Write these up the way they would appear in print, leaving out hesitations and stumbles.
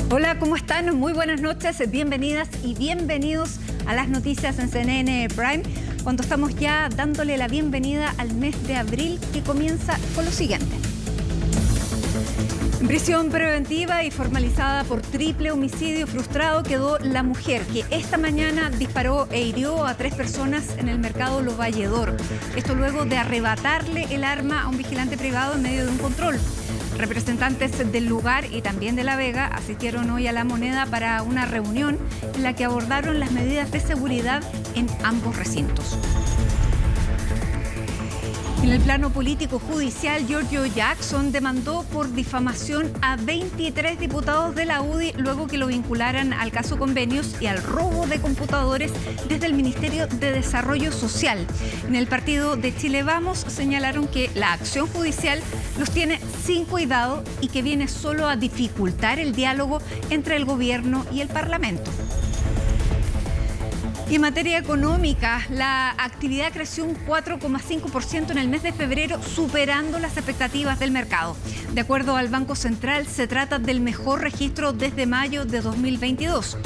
Hola, ¿cómo están? Muy buenas noches, bienvenidas y bienvenidos a las noticias en CNN Prime, cuando estamos ya dándole la bienvenida al mes de abril, que comienza con lo siguiente. En prisión preventiva y formalizada por triple homicidio frustrado quedó la mujer que esta mañana disparó e hirió a 3 personas en el mercado Lo Valledor. Esto luego de arrebatarle el arma a un vigilante privado en medio de un control. Representantes del lugar y también de La Vega asistieron hoy a La Moneda para una reunión en la que abordaron las medidas de seguridad en ambos recintos. En el plano político judicial, Giorgio Jackson demandó por difamación a 23 diputados de la UDI luego que lo vincularan al caso Convenios y al robo de computadores desde el Ministerio de Desarrollo Social. En el partido de Chile Vamos señalaron que la acción judicial los tiene sin cuidado y que viene solo a dificultar el diálogo entre el gobierno y el Parlamento. Y en materia económica, la actividad creció un 4,5% en el mes de febrero, superando las expectativas del mercado. De acuerdo al Banco Central, se trata del mejor registro desde mayo de 2022.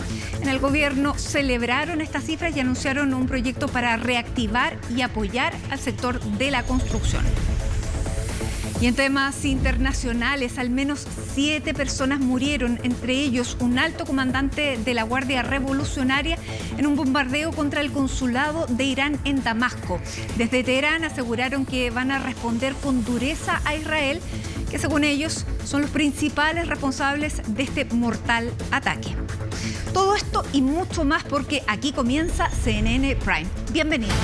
En el gobierno celebraron estas cifras y anunciaron un proyecto para reactivar y apoyar al sector de la construcción. Y en temas internacionales, al menos 7 personas murieron, entre ellos un alto comandante de la Guardia Revolucionaria, en un bombardeo contra el consulado de Irán en Damasco. Desde Teherán aseguraron que van a responder con dureza a Israel, que según ellos son los principales responsables de este mortal ataque. Todo esto y mucho más porque aquí comienza CNN Prime. Bienvenidos.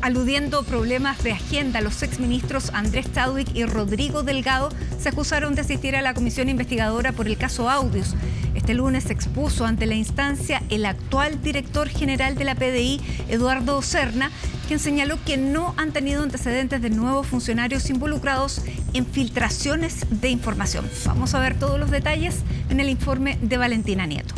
Aludiendo problemas de agenda, los exministros Andrés Chadwick y Rodrigo Delgado se acusaron de asistir a la comisión investigadora por el caso Audios. Este lunes se expuso ante la instancia el actual director general de la PDI, Eduardo Serna, quien señaló que no han tenido antecedentes de nuevos funcionarios involucrados en filtraciones de información. Vamos a ver todos los detalles en el informe de Valentina Nieto.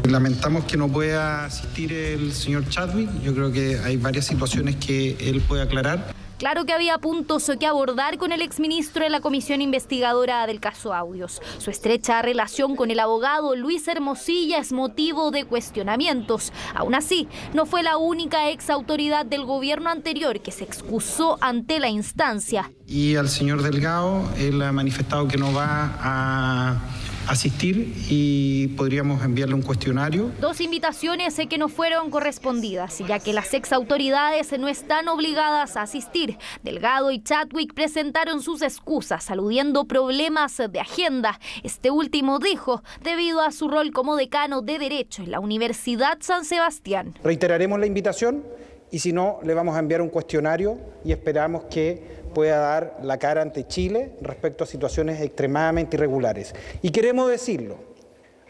Lamentamos que no pueda asistir el señor Chadwick. Yo creo que hay varias situaciones que él puede aclarar. Claro que había puntos que abordar con el exministro de la comisión investigadora del caso Audios. Su estrecha relación con el abogado Luis Hermosilla es motivo de cuestionamientos. Aún así, no fue la única exautoridad del gobierno anterior que se excusó ante la instancia. Y al señor Delgado, él ha manifestado que no va a asistir y podríamos enviarle un cuestionario. 2 invitaciones que no fueron correspondidas, ya que las exautoridades no están obligadas a asistir. Delgado y Chadwick presentaron sus excusas, aludiendo problemas de agenda. Este último dijo, debido a su rol como decano de Derecho en la Universidad San Sebastián. Reiteraremos la invitación y si no, le vamos a enviar un cuestionario y esperamos que pueda dar la cara ante Chile respecto a situaciones extremadamente irregulares. Y queremos decirlo,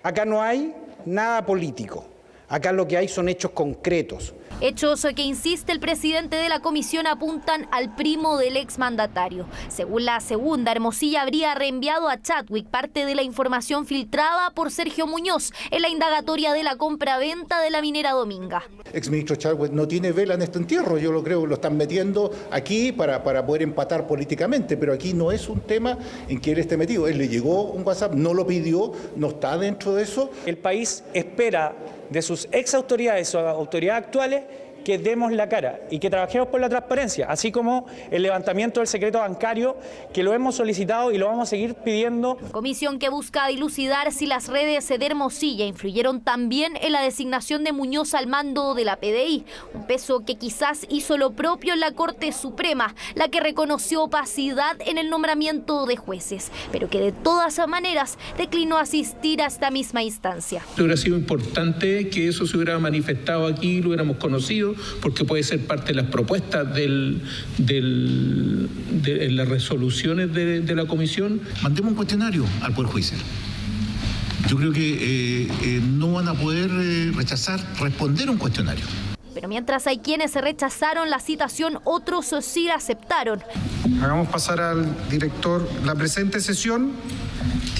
acá no hay nada político, acá lo que hay son hechos concretos. Hechos que, insiste el presidente de la comisión, apuntan al primo del exmandatario. Según la segunda, Hermosilla habría reenviado a Chadwick parte de la información filtrada por Sergio Muñoz en la indagatoria de la compra-venta de la minera Dominga. Exministro Chadwick no tiene vela en este entierro, yo lo creo que lo están metiendo aquí para poder empatar políticamente, pero aquí no es un tema en que él esté metido. Él le llegó un WhatsApp, no lo pidió, no está dentro de eso. El país espera de sus exautoridades o autoridades actuales que demos la cara y que trabajemos por la transparencia, así como el levantamiento del secreto bancario, que lo hemos solicitado y lo vamos a seguir pidiendo. Comisión que busca dilucidar si las redes de Hermosilla influyeron también en la designación de Muñoz al mando de la PDI, un peso que quizás hizo lo propio en la Corte Suprema, la que reconoció opacidad en el nombramiento de jueces, pero que de todas maneras declinó asistir a esta misma instancia. Hubiera sido importante que eso se hubiera manifestado aquí, lo hubiéramos conocido, porque puede ser parte de las propuestas de las resoluciones de la comisión. Mandemos un cuestionario al Poder Judicial. Yo creo que no van a poder responder un cuestionario. Pero mientras hay quienes se rechazaron la citación, otros sí la aceptaron. Hagamos pasar al director. La presente sesión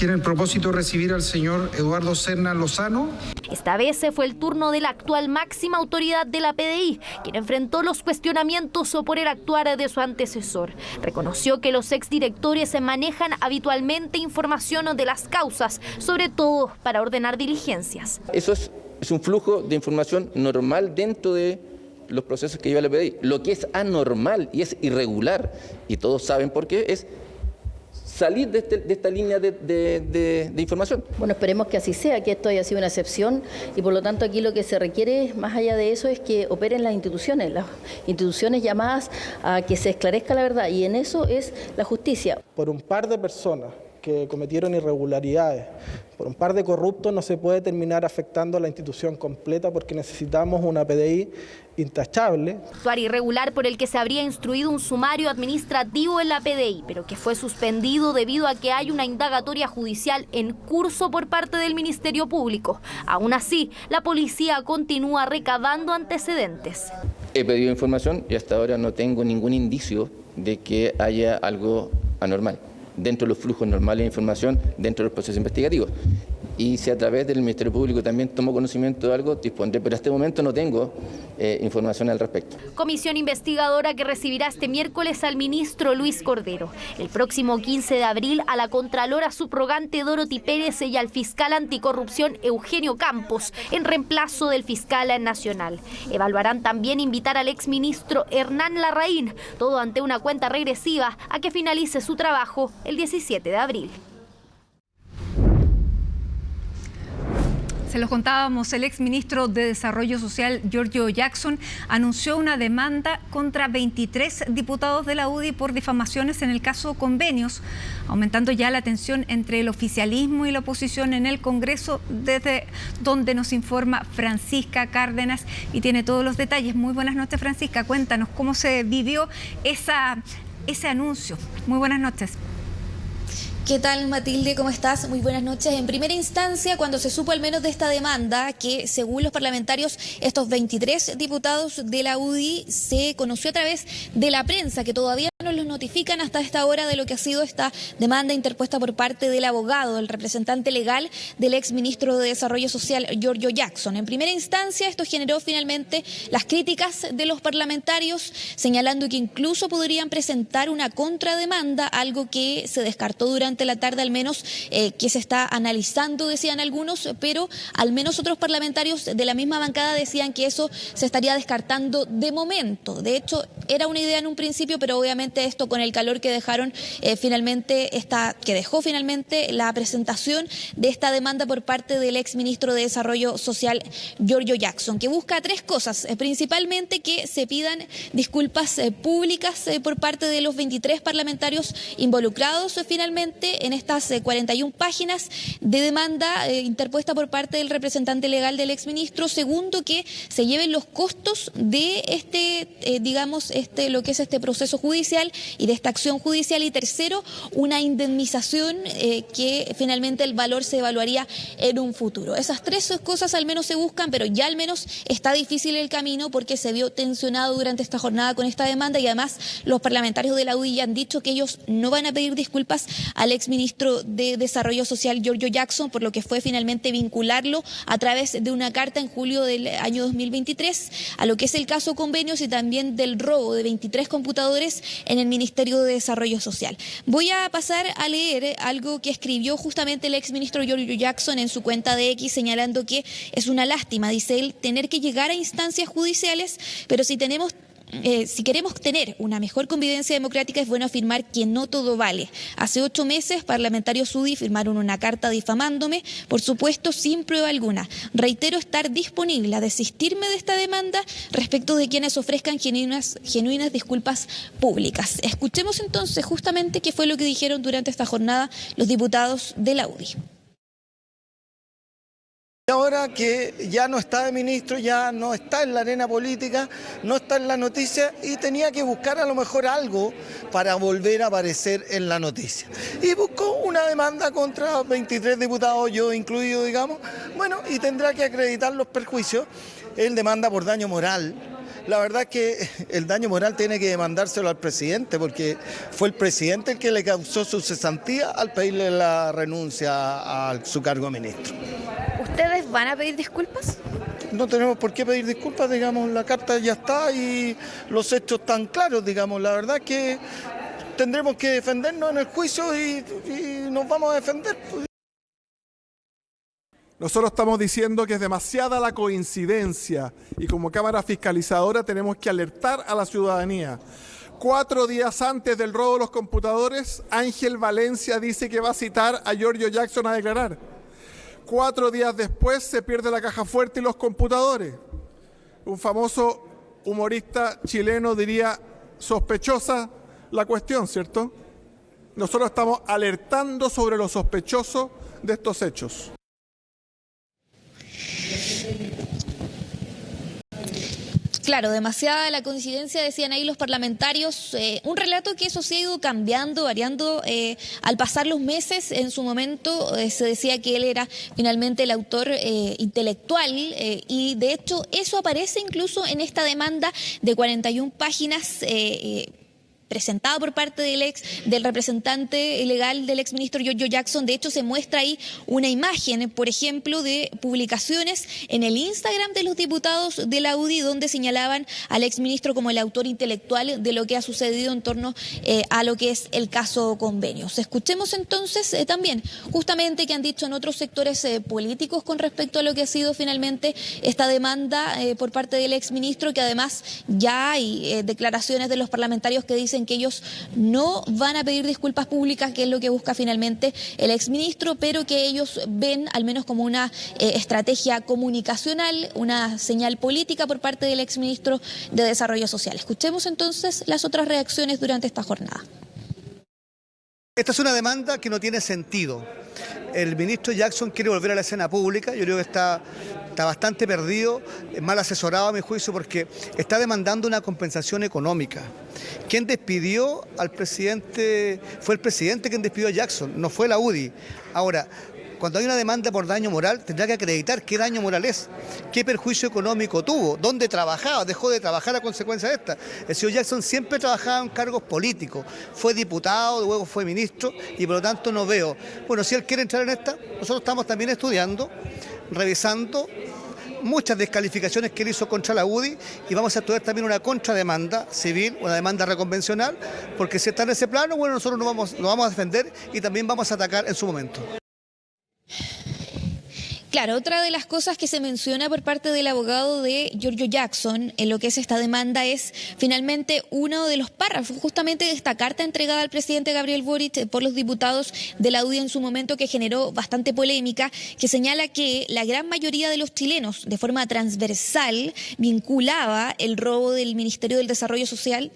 Tiene el propósito de recibir al señor Eduardo Serna Lozano. Esta vez fue el turno de la actual máxima autoridad de la PDI, quien enfrentó los cuestionamientos por el actuar de su antecesor. Reconoció que los exdirectores manejan habitualmente información de las causas, sobre todo para ordenar diligencias. Eso es un flujo de información normal dentro de los procesos que lleva la PDI. Lo que es anormal y es irregular, y todos saben por qué, es salir de esta línea de información. Bueno, esperemos que así sea, que esto haya sido una excepción y por lo tanto aquí lo que se requiere más allá de eso es que operen las instituciones llamadas a que se esclarezca la verdad, y en eso es la justicia. Por un par de personas que cometieron irregularidades, por un par de corruptos no se puede terminar afectando a la institución completa, porque necesitamos una PDI intachable. Actuar irregular por el que se habría instruido un sumario administrativo en la PDI, pero que fue suspendido debido a que hay una indagatoria judicial en curso por parte del Ministerio Público. Aún así, la policía continúa recabando antecedentes. He pedido información y hasta ahora no tengo ningún indicio de que haya algo anormal dentro de los flujos normales de información, dentro de los procesos investigativos. Y si a través del Ministerio Público también tomo conocimiento de algo, dispondré, pero hasta este momento no tengo información al respecto. Comisión investigadora que recibirá este miércoles al ministro Luis Cordero. El próximo 15 de abril a la Contralora subrogante Dorothy Pérez y al fiscal anticorrupción Eugenio Campos, en reemplazo del fiscal nacional. Evaluarán también invitar al exministro Hernán Larraín, todo ante una cuenta regresiva a que finalice su trabajo el 17 de abril. Se los contábamos, el exministro de Desarrollo Social, Giorgio Jackson, anunció una demanda contra 23 diputados de la UDI por difamaciones en el caso Convenios, aumentando ya la tensión entre el oficialismo y la oposición en el Congreso, desde donde nos informa Francisca Cárdenas y tiene todos los detalles. Muy buenas noches, Francisca. Cuéntanos cómo se vivió ese anuncio. Muy buenas noches. ¿Qué tal, Matilde? ¿Cómo estás? Muy buenas noches. En primera instancia, cuando se supo al menos de esta demanda, que según los parlamentarios, estos 23 diputados de la UDI, se conoció a través de la prensa, que todavía no los notifican hasta esta hora de lo que ha sido esta demanda interpuesta por parte del abogado, el representante legal del exministro de Desarrollo Social, Giorgio Jackson. En primera instancia, esto generó finalmente las críticas de los parlamentarios, señalando que incluso podrían presentar una contrademanda, algo que se descartó durante la tarde, al menos que se está analizando, decían algunos, pero al menos otros parlamentarios de la misma bancada decían que eso se estaría descartando de momento. De hecho, era una idea en un principio, pero obviamente esto con el calor que dejaron dejó finalmente la presentación de esta demanda por parte del exministro de Desarrollo Social, Giorgio Jackson, que busca tres cosas, principalmente que se pidan disculpas públicas por parte de los 23 parlamentarios involucrados finalmente en estas 41 páginas de demanda interpuesta por parte del representante legal del exministro. Segundo, que se lleven los costos de lo que es este proceso judicial y de esta acción judicial. Y tercero, una indemnización que finalmente el valor se evaluaría en un futuro. Esas tres cosas al menos se buscan, pero ya al menos está difícil el camino porque se vio tensionado durante esta jornada con esta demanda, y además los parlamentarios de la UDI ya han dicho que ellos no van a pedir disculpas al exministro de Desarrollo Social, Giorgio Jackson, por lo que fue finalmente vincularlo a través de una carta en julio del año 2023 a lo que es el caso Convenios y también del robo de 23 computadores en el Ministerio de Desarrollo Social. Voy a pasar a leer algo que escribió justamente el exministro Giorgio Jackson en su cuenta de X, señalando que es una lástima, dice él, tener que llegar a instancias judiciales, pero si queremos tener una mejor convivencia democrática es bueno afirmar que no todo vale. Hace 8 meses parlamentarios UDI firmaron una carta difamándome, por supuesto sin prueba alguna. Reitero estar disponible a desistirme de esta demanda respecto de quienes ofrezcan genuinas disculpas públicas. Escuchemos entonces justamente qué fue lo que dijeron durante esta jornada los diputados de la UDI. Ahora que ya no está de ministro, ya no está en la arena política, no está en la noticia y tenía que buscar a lo mejor algo para volver a aparecer en la noticia. Y buscó una demanda contra 23 diputados, yo incluido, digamos, bueno, y tendrá que acreditar los perjuicios. Él demanda por daño moral la verdad es que el daño moral tiene que demandárselo al presidente, porque fue el presidente el que le causó su cesantía al pedirle la renuncia a su cargo de ministro. ¿Ustedes van a pedir disculpas? No tenemos por qué pedir disculpas, digamos, la carta ya está y los hechos están claros, digamos. La verdad es que tendremos que defendernos en el juicio y nos vamos a defender. Nosotros estamos diciendo que es demasiada la coincidencia y como Cámara Fiscalizadora tenemos que alertar a la ciudadanía. 4 días antes del robo de los computadores, Ángel Valencia dice que va a citar a Giorgio Jackson a declarar. 4 días después se pierde la caja fuerte y los computadores. Un famoso humorista chileno diría sospechosa la cuestión, ¿cierto? Nosotros estamos alertando sobre lo sospechoso de estos hechos. Claro, demasiada la coincidencia, decían ahí los parlamentarios. Un relato que eso sí ha ido cambiando, variando al pasar los meses. En su momento se decía que él era finalmente el autor intelectual y de hecho eso aparece incluso en esta demanda de 41 páginas presentada por parte del representante legal del exministro Giorgio Jackson. De hecho, se muestra ahí una imagen, por ejemplo, de publicaciones en el Instagram de los diputados de la UDI, donde señalaban al exministro como el autor intelectual de lo que ha sucedido en torno a lo que es el caso Convenios. Escuchemos entonces también justamente qué han dicho en otros sectores políticos con respecto a lo que ha sido finalmente esta demanda por parte del exministro, que además ya hay declaraciones de los parlamentarios que dicen que ellos no van a pedir disculpas públicas, que es lo que busca finalmente el exministro, pero que ellos ven al menos como una estrategia comunicacional, una señal política por parte del exministro de Desarrollo Social. Escuchemos entonces las otras reacciones durante esta jornada. Esta es una demanda que no tiene sentido. El ministro Jackson quiere volver a la escena pública. Yo creo que está bastante perdido, mal asesorado a mi juicio, porque está demandando una compensación económica. Quien despidió al presidente fue el presidente quien despidió a Jackson, no fue la UDI. Ahora, cuando hay una demanda por daño moral, tendrá que acreditar qué daño moral es, qué perjuicio económico tuvo, dónde trabajaba, dejó de trabajar a consecuencia de esta. El señor Jackson siempre trabajaba en cargos políticos, fue diputado, luego fue ministro y por lo tanto no veo. Bueno, si él quiere entrar en esta, nosotros estamos también estudiando, revisando muchas descalificaciones que él hizo contra la UDI y vamos a estudiar también una contrademanda civil, una demanda reconvencional, porque si está en ese plano, bueno, nosotros lo vamos a defender y también vamos a atacar en su momento. Claro, otra de las cosas que se menciona por parte del abogado de Giorgio Jackson en lo que es esta demanda es finalmente uno de los párrafos justamente de esta carta entregada al presidente Gabriel Boric por los diputados de la UDI en su momento, que generó bastante polémica, que señala que la gran mayoría de los chilenos de forma transversal vinculaba el robo del Ministerio del Desarrollo Social,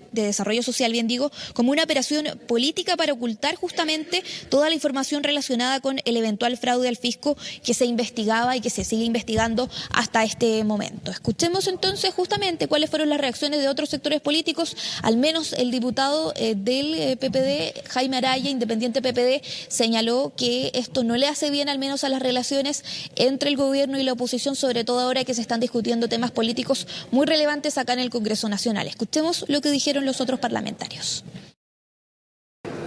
como una operación política para ocultar justamente toda la información relacionada con el eventual fraude al fisco que se investigaba y que se sigue investigando hasta este momento. Escuchemos entonces justamente cuáles fueron las reacciones de otros sectores políticos. Al menos el diputado del PPD, Jaime Araya, independiente PPD, señaló que esto no le hace bien al menos a las relaciones entre el gobierno y la oposición, sobre todo ahora que se están discutiendo temas políticos muy relevantes acá en el Congreso Nacional. Escuchemos lo que dijeron los otros parlamentarios.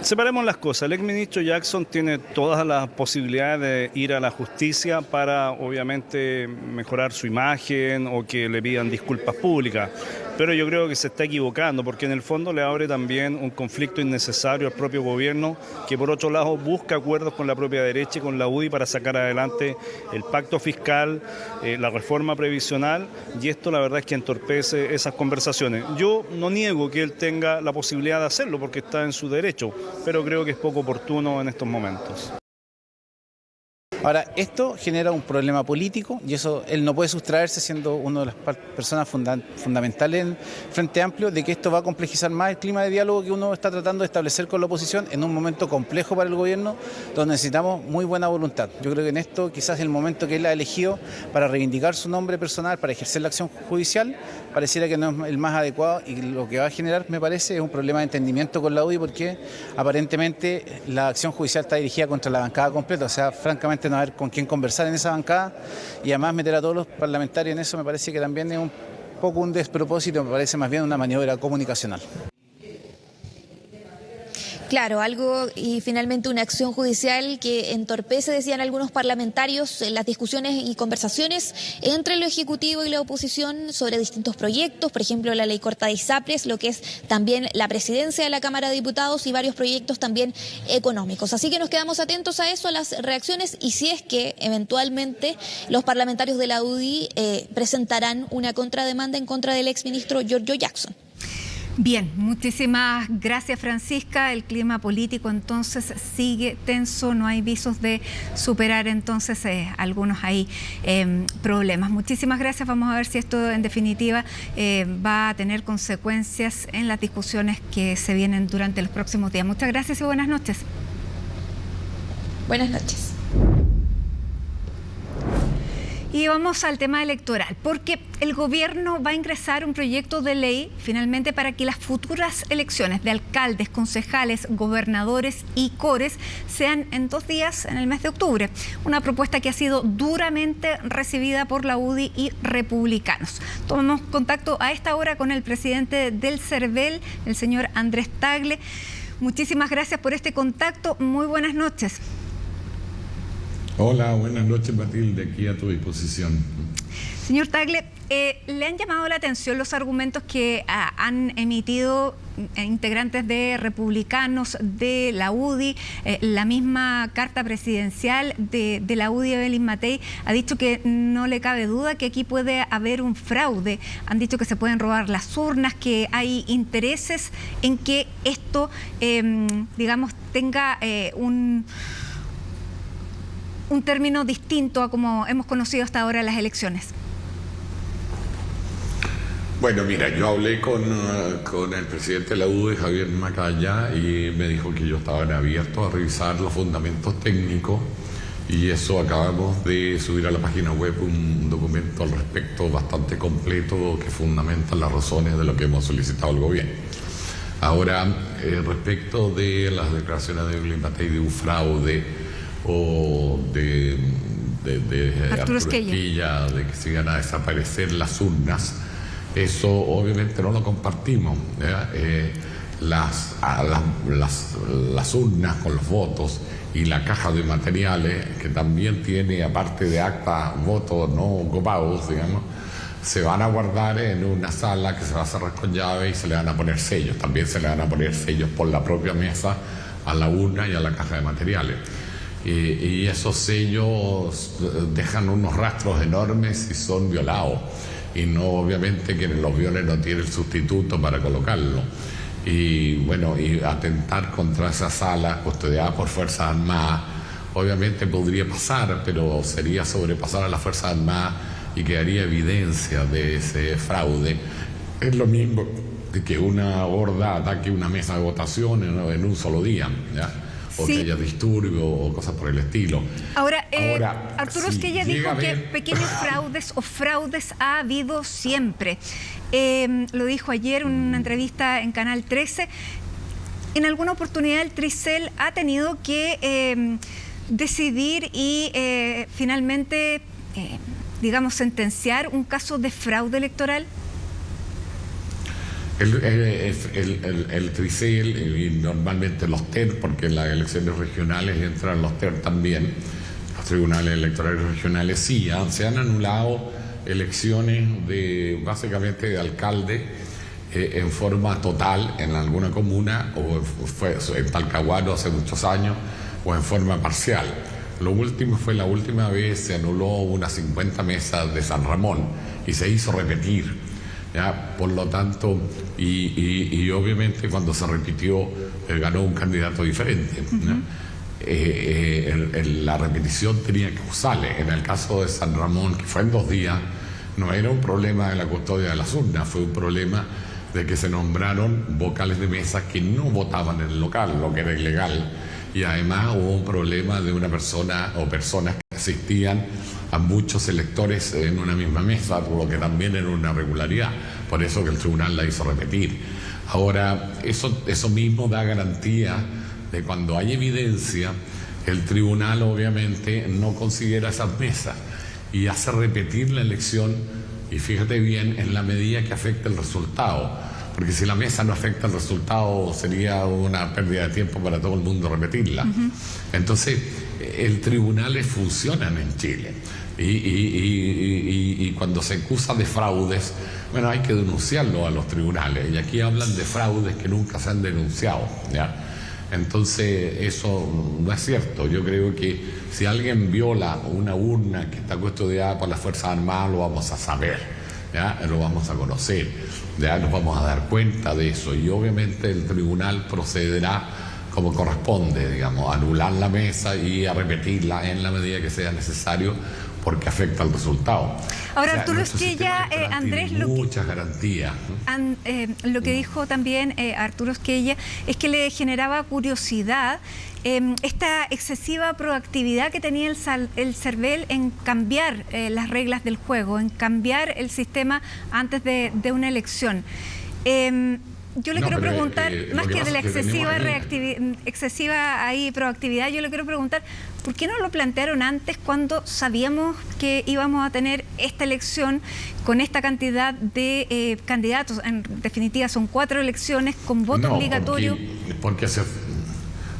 Separemos las cosas. El exministro Jackson tiene todas las posibilidades de ir a la justicia para, obviamente, mejorar su imagen o que le pidan disculpas públicas. Pero yo creo que se está equivocando porque en el fondo le abre también un conflicto innecesario al propio gobierno, que por otro lado busca acuerdos con la propia derecha y con la UDI para sacar adelante el pacto fiscal, la reforma previsional, y esto la verdad es que entorpece esas conversaciones. Yo no niego que él tenga la posibilidad de hacerlo porque está en su derecho, pero creo que es poco oportuno en estos momentos. Ahora, esto genera un problema político y eso él no puede sustraerse, siendo una de las personas fundamentales en Frente Amplio, de que esto va a complejizar más el clima de diálogo que uno está tratando de establecer con la oposición en un momento complejo para el gobierno, donde necesitamos muy buena voluntad. Yo creo que en esto quizás el momento que él ha elegido para reivindicar su nombre personal, para ejercer la acción judicial, pareciera que no es el más adecuado, y lo que va a generar, me parece, es un problema de entendimiento con la UDI, porque aparentemente la acción judicial está dirigida contra la bancada completa, o sea, francamente no va a haber con quién conversar en esa bancada, y además meter a todos los parlamentarios en eso me parece que también es poco un despropósito, me parece más bien una maniobra comunicacional. Claro, algo y finalmente una acción judicial que entorpece, decían algunos parlamentarios, las discusiones y conversaciones entre lo Ejecutivo y la oposición sobre distintos proyectos, por ejemplo la ley corta de ISAPRES, lo que es también la presidencia de la Cámara de Diputados y varios proyectos también económicos. Así que nos quedamos atentos a eso, a las reacciones, y si es que eventualmente los parlamentarios de la UDI presentarán una contrademanda en contra del exministro Giorgio Jackson. Bien, muchísimas gracias, Francisca. El clima político entonces sigue tenso, no hay visos de superar entonces algunos ahí problemas. Muchísimas gracias. Vamos a ver si esto en definitiva va a tener consecuencias en las discusiones que se vienen durante los próximos días. Muchas gracias y buenas noches. Buenas noches. Y vamos al tema electoral, porque el gobierno va a ingresar un proyecto de ley finalmente para que las futuras elecciones de alcaldes, concejales, gobernadores y cores sean en 2 días en el mes de octubre. Una propuesta que ha sido duramente recibida por la UDI y republicanos. Tomamos contacto a esta hora con el presidente del CERVEL, el señor Andrés Tagle. Muchísimas gracias por este contacto. Muy buenas noches. Hola, buenas noches, Matilde, aquí a tu disposición. Señor Tagle, ¿le han llamado la atención los argumentos que han emitido integrantes de republicanos, de la UDI? La misma carta presidencial de la UDI, Evelyn Matei, ha dicho que no le cabe duda que aquí puede haber un fraude. Han dicho que se pueden robar las urnas, que hay intereses en que esto, digamos, tenga un término distinto a como hemos conocido hasta ahora las elecciones. Bueno, mira, yo hablé con el presidente de la UDI, Javier Macaya, y me dijo que ellos estaban abiertos a revisar los fundamentos técnicos, y eso acabamos de subir a la página web un documento al respecto bastante completo que fundamenta las razones de lo que hemos solicitado al gobierno. Ahora, respecto de las declaraciones de Evelyn Matei de un fraude o de Arturo Esquella, de que se iban a desaparecer las urnas, eso obviamente no lo compartimos. Las urnas con los votos y la caja de materiales, que también tiene, aparte de acta, votos no ocupados, digamos, se van a guardar en una sala que se va a cerrar con llave y se le van a poner sellos. También se le van a poner sellos por la propia mesa a la urna y a la caja de materiales. Y esos sellos dejan unos rastros enormes y son violados. Y no, obviamente, quienes los violen no tienen el sustituto para colocarlo. Y bueno, y atentar contra esa sala custodiada por Fuerzas Armadas, obviamente podría pasar, pero sería sobrepasar a las Fuerzas Armadas y quedaría evidencia de ese fraude. Es lo mismo que una horda ataque una mesa de votación en un solo día, ¿ya? O sí, que haya disturbio o cosas por el estilo. Ahora Arturo Esquella dijo que pequeños fraudes o fraudes ha habido siempre. Lo dijo ayer en una entrevista en Canal 13. En alguna oportunidad el Tricel ha tenido que decidir y finalmente, digamos, sentenciar un caso de fraude electoral. El Tricel y normalmente los TER, porque en las elecciones regionales entran los TER también, los tribunales electorales regionales, sí, se han anulado elecciones básicamente de alcalde en forma total en alguna comuna, o fue en Talcahuano hace muchos años, o en forma parcial. Lo último fue la última vez, se anuló unas 50 mesas de San Ramón y se hizo repetir. ¿Ya? Por lo tanto, y obviamente cuando se repitió ganó un candidato diferente. La repetición tenía que usarle. En el caso de San Ramón, que fue en 2 días, no era un problema de la custodia de las urnas, fue un problema de que se nombraron vocales de mesa que no votaban en el local, lo que era ilegal. Y además hubo un problema de una persona o personas que asistían a muchos electores en una misma mesa, por lo que también era una irregularidad. Por eso que el tribunal la hizo repetir. Ahora, eso mismo da garantía de cuando hay evidencia, el tribunal obviamente no considera esas mesas y hace repetir la elección y fíjate bien, en la medida que afecta el resultado, porque si la mesa no afecta el resultado sería una pérdida de tiempo para todo el mundo repetirla. Entonces, el tribunales funcionan en Chile y cuando se acusa de fraudes, bueno, hay que denunciarlo a los tribunales, y aquí hablan de fraudes que nunca se han denunciado, ¿ya? Entonces, eso no es cierto. Yo creo que si alguien viola una urna que está custodiada por las Fuerzas Armadas, lo vamos a saber, ¿ya? Lo vamos a conocer, ya nos vamos a dar cuenta de eso, y obviamente el tribunal procederá como corresponde, digamos, a anular la mesa y a repetirla en la medida que sea necesario, porque afecta al resultado. Ahora, Arturo Esquella, Andrés, muchas garantías. Lo que dijo también Arturo Esquella es que le generaba curiosidad esta excesiva proactividad que tenía el CERVEL en cambiar las reglas del juego, en cambiar el sistema antes de una elección. Yo le quiero preguntar, más que de la excesiva proactividad, yo le quiero preguntar, ¿por qué no lo plantearon antes, cuando sabíamos que íbamos a tener esta elección con esta cantidad de candidatos? En definitiva, son 4 elecciones con voto obligatorio.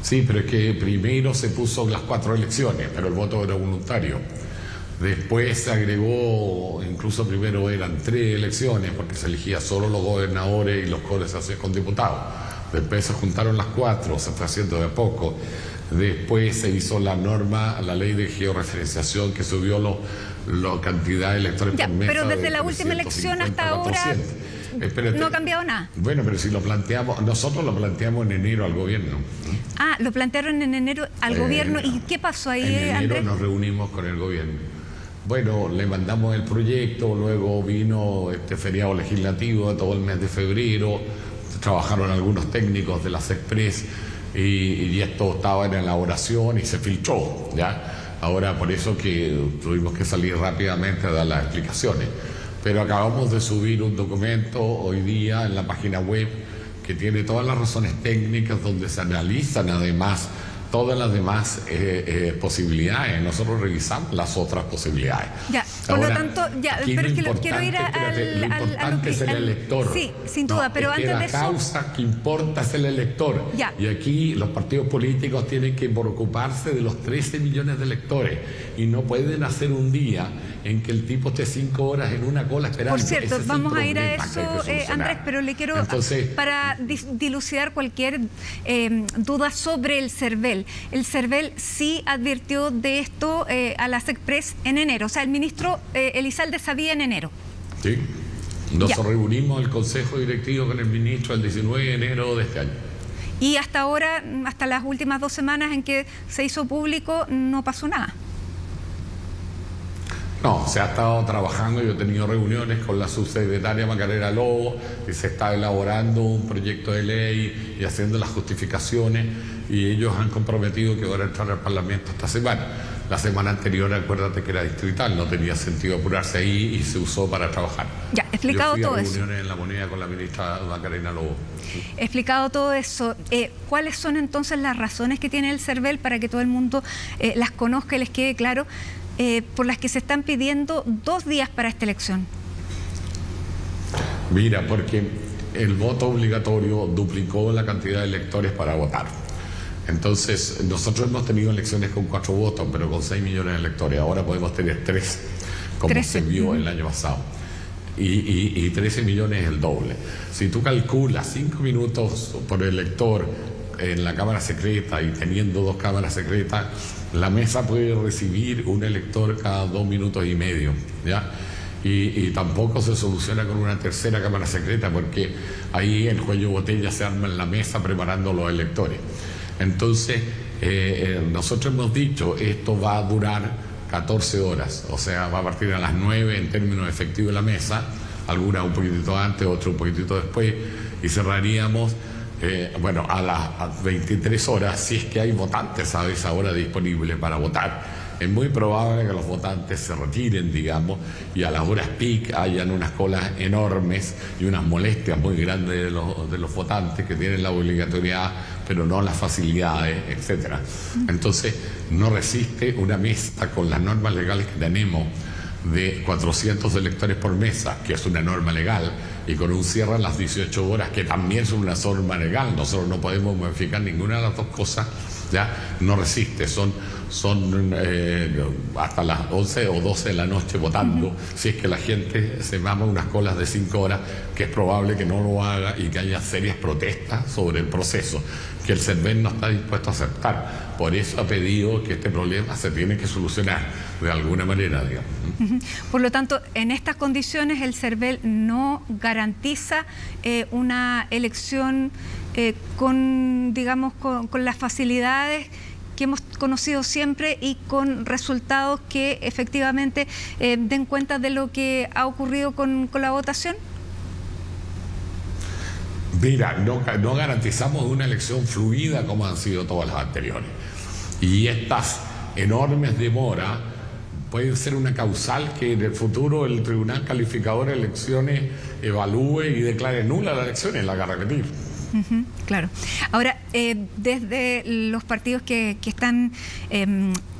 Sí, pero es que primero se puso las 4 elecciones, pero el voto era voluntario. Después se agregó, incluso primero eran 3 elecciones, porque se elegía solo los gobernadores y los coles se hacían con diputados. Después se juntaron las 4, se fue haciendo de a poco. Después se hizo la norma, la ley de georreferenciación, que subió la cantidad de electores por mesa. Pero desde la última elección hasta ahora no ha cambiado nada. Bueno, pero si lo planteamos, nosotros lo planteamos en enero al gobierno. Ah, lo plantearon en enero al gobierno. ¿Y qué pasó ahí, Andrés? En enero Andrés? nos reunimos con el gobierno. Bueno, le mandamos el proyecto, luego vino este feriado legislativo de todo el mes de febrero, trabajaron algunos técnicos de las Express y esto estaba en elaboración y se filtró, ¿ya? Ahora, por eso que tuvimos que salir rápidamente a dar las explicaciones. Pero acabamos de subir un documento hoy día en la página web que tiene todas las razones técnicas, donde se analizan además todas las demás posibilidades. Nosotros revisamos las otras posibilidades. Ya, por ahora, lo tanto, ya, pero es que quiero ir lo importante es el elector. Sí, sin duda, pero antes de eso... La causa que importa es el elector. Ya. Y aquí los partidos políticos tienen que preocuparse de los 13 millones de electores, y no pueden hacer un día en que el tipo esté 5 horas en una cola esperando. Por cierto, es vamos a ir a eso, Andrés, pero le quiero, entonces, para dilucidar cualquier duda sobre el CERVEL. El CERVEL sí advirtió de esto a las Express en enero. O sea, el ministro Elizalde sabía en enero. Sí. Nos reunimos el Consejo Directivo con el ministro el 19 de enero de este año. Y hasta ahora, hasta las últimas 2 semanas en que se hizo público, no pasó nada. No, se ha estado trabajando, yo he tenido reuniones con la subsecretaria Macarena Lobo, y se está elaborando un proyecto de ley y haciendo las justificaciones, y ellos han comprometido que van a entrar al Parlamento esta semana. La semana anterior, acuérdate que era distrital, no tenía sentido apurarse ahí y se usó para trabajar. Ya, explicado todo eso. Yo fui a reuniones en La Moneda con la ministra Macarena Lobo. Explicado todo eso, ¿cuáles son entonces las razones que tiene el CERVEL, para que todo el mundo las conozca y les quede claro, por las que se están pidiendo 2 días para esta elección? Mira, porque el voto obligatorio duplicó la cantidad de electores para votar. Entonces, nosotros hemos tenido elecciones con 4 votos, pero con 6 millones de electores. Ahora podemos tener 3, como 13. Se vio el año pasado. Y 13 millones es el doble. Si tú calculas 5 minutos por elector en la Cámara Secreta, y teniendo 2 cámaras secretas, la mesa puede recibir un elector cada 2 minutos y medio, ¿ya? Y tampoco se soluciona con una tercera cámara secreta, porque ahí el cuello de botella se arma en la mesa preparando los electores. Entonces, nosotros hemos dicho, esto va a durar 14 horas, o sea, va a partir a las 9 en términos efectivos de la mesa, algunas un poquitito antes, otras un poquitito después, y cerraríamos a las 23 horas, si es que hay votantes a esa hora disponibles para votar. Es muy probable que los votantes se retiren, digamos, y a las horas peak hayan unas colas enormes y unas molestias muy grandes de los votantes, que tienen la obligatoriedad, pero no las facilidades, etcétera. Entonces, no resiste una mesa con las normas legales que tenemos de 400 electores por mesa, que es una norma legal, y con un cierre a las 18 horas, que también es una norma legal, nosotros no podemos modificar ninguna de las dos cosas, ya no resiste, son hasta las 11 o 12 de la noche votando, si es que la gente se mama unas colas de 5 horas, que es probable que no lo haga y que haya serias protestas sobre el proceso, que el CERVEL no está dispuesto a aceptar. Por eso ha pedido que este problema se tiene que solucionar de alguna manera, digamos. Por lo tanto, en estas condiciones el CERVEL no garantiza una elección con las facilidades que hemos conocido siempre y con resultados que efectivamente den cuenta de lo que ha ocurrido con la votación. Mira, no garantizamos una elección fluida como han sido todas las anteriores. Y estas enormes demoras pueden ser una causal que en el futuro el Tribunal Calificador de Elecciones evalúe y declare nula la elección y la haga repetir. Claro. Ahora, desde los partidos que están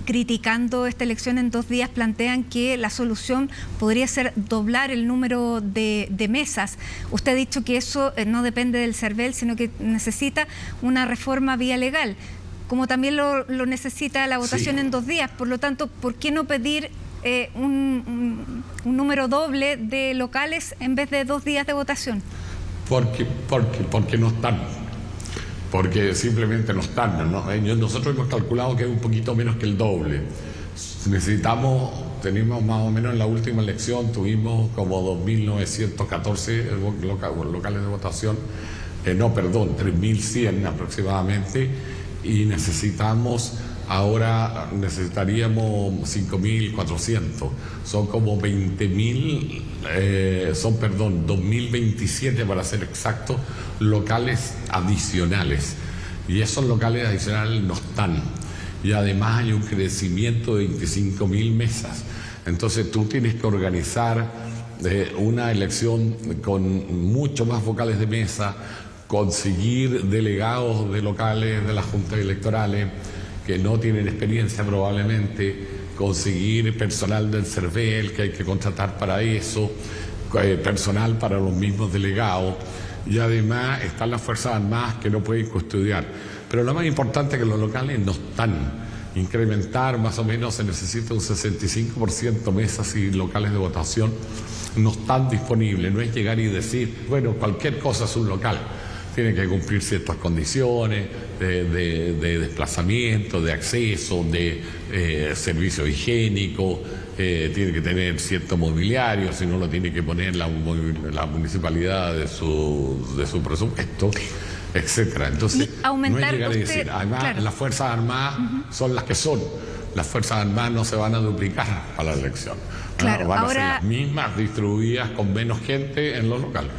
criticando esta elección en 2 días, plantean que la solución podría ser doblar el número de mesas. Usted ha dicho que eso no depende del CERVEL, sino que necesita una reforma vía legal, como también lo necesita la votación en 2 días. Por lo tanto, ¿por qué no pedir un número doble de locales en vez de 2 días de votación? Porque no están. Porque simplemente no están, ¿no? Nosotros hemos calculado que es un poquito menos que el doble. Tenemos más o menos en la última elección, tuvimos como 2.914 locales de votación, 3.100 aproximadamente, y necesitaríamos 5.400, son como 2.027 para ser exacto, locales adicionales, y esos locales adicionales no están, y además hay un crecimiento de 25.000 mesas, entonces tú tienes que organizar una elección con mucho más vocales de mesa, conseguir delegados de locales de las juntas electorales que no tienen experiencia probablemente, conseguir personal del CERVEL que hay que contratar para eso, personal para los mismos delegados, y además están las Fuerzas Armadas que no pueden custodiar. Pero lo más importante es que los locales no están. Incrementar más o menos se necesita un 65% mesas y locales de votación no están disponibles. No es llegar y decir, bueno, cualquier cosa es un local. Tiene que cumplir ciertas condiciones de desplazamiento, de acceso, de servicio higiénico, tiene que tener cierto mobiliario, si no lo tiene que poner la municipalidad de su presupuesto, etcétera. Entonces, no es llegar y decir, además las Fuerzas Armadas son las que son. Las Fuerzas Armadas no se van a duplicar para la elección. Claro, van a ser las mismas distribuidas con menos gente en los locales.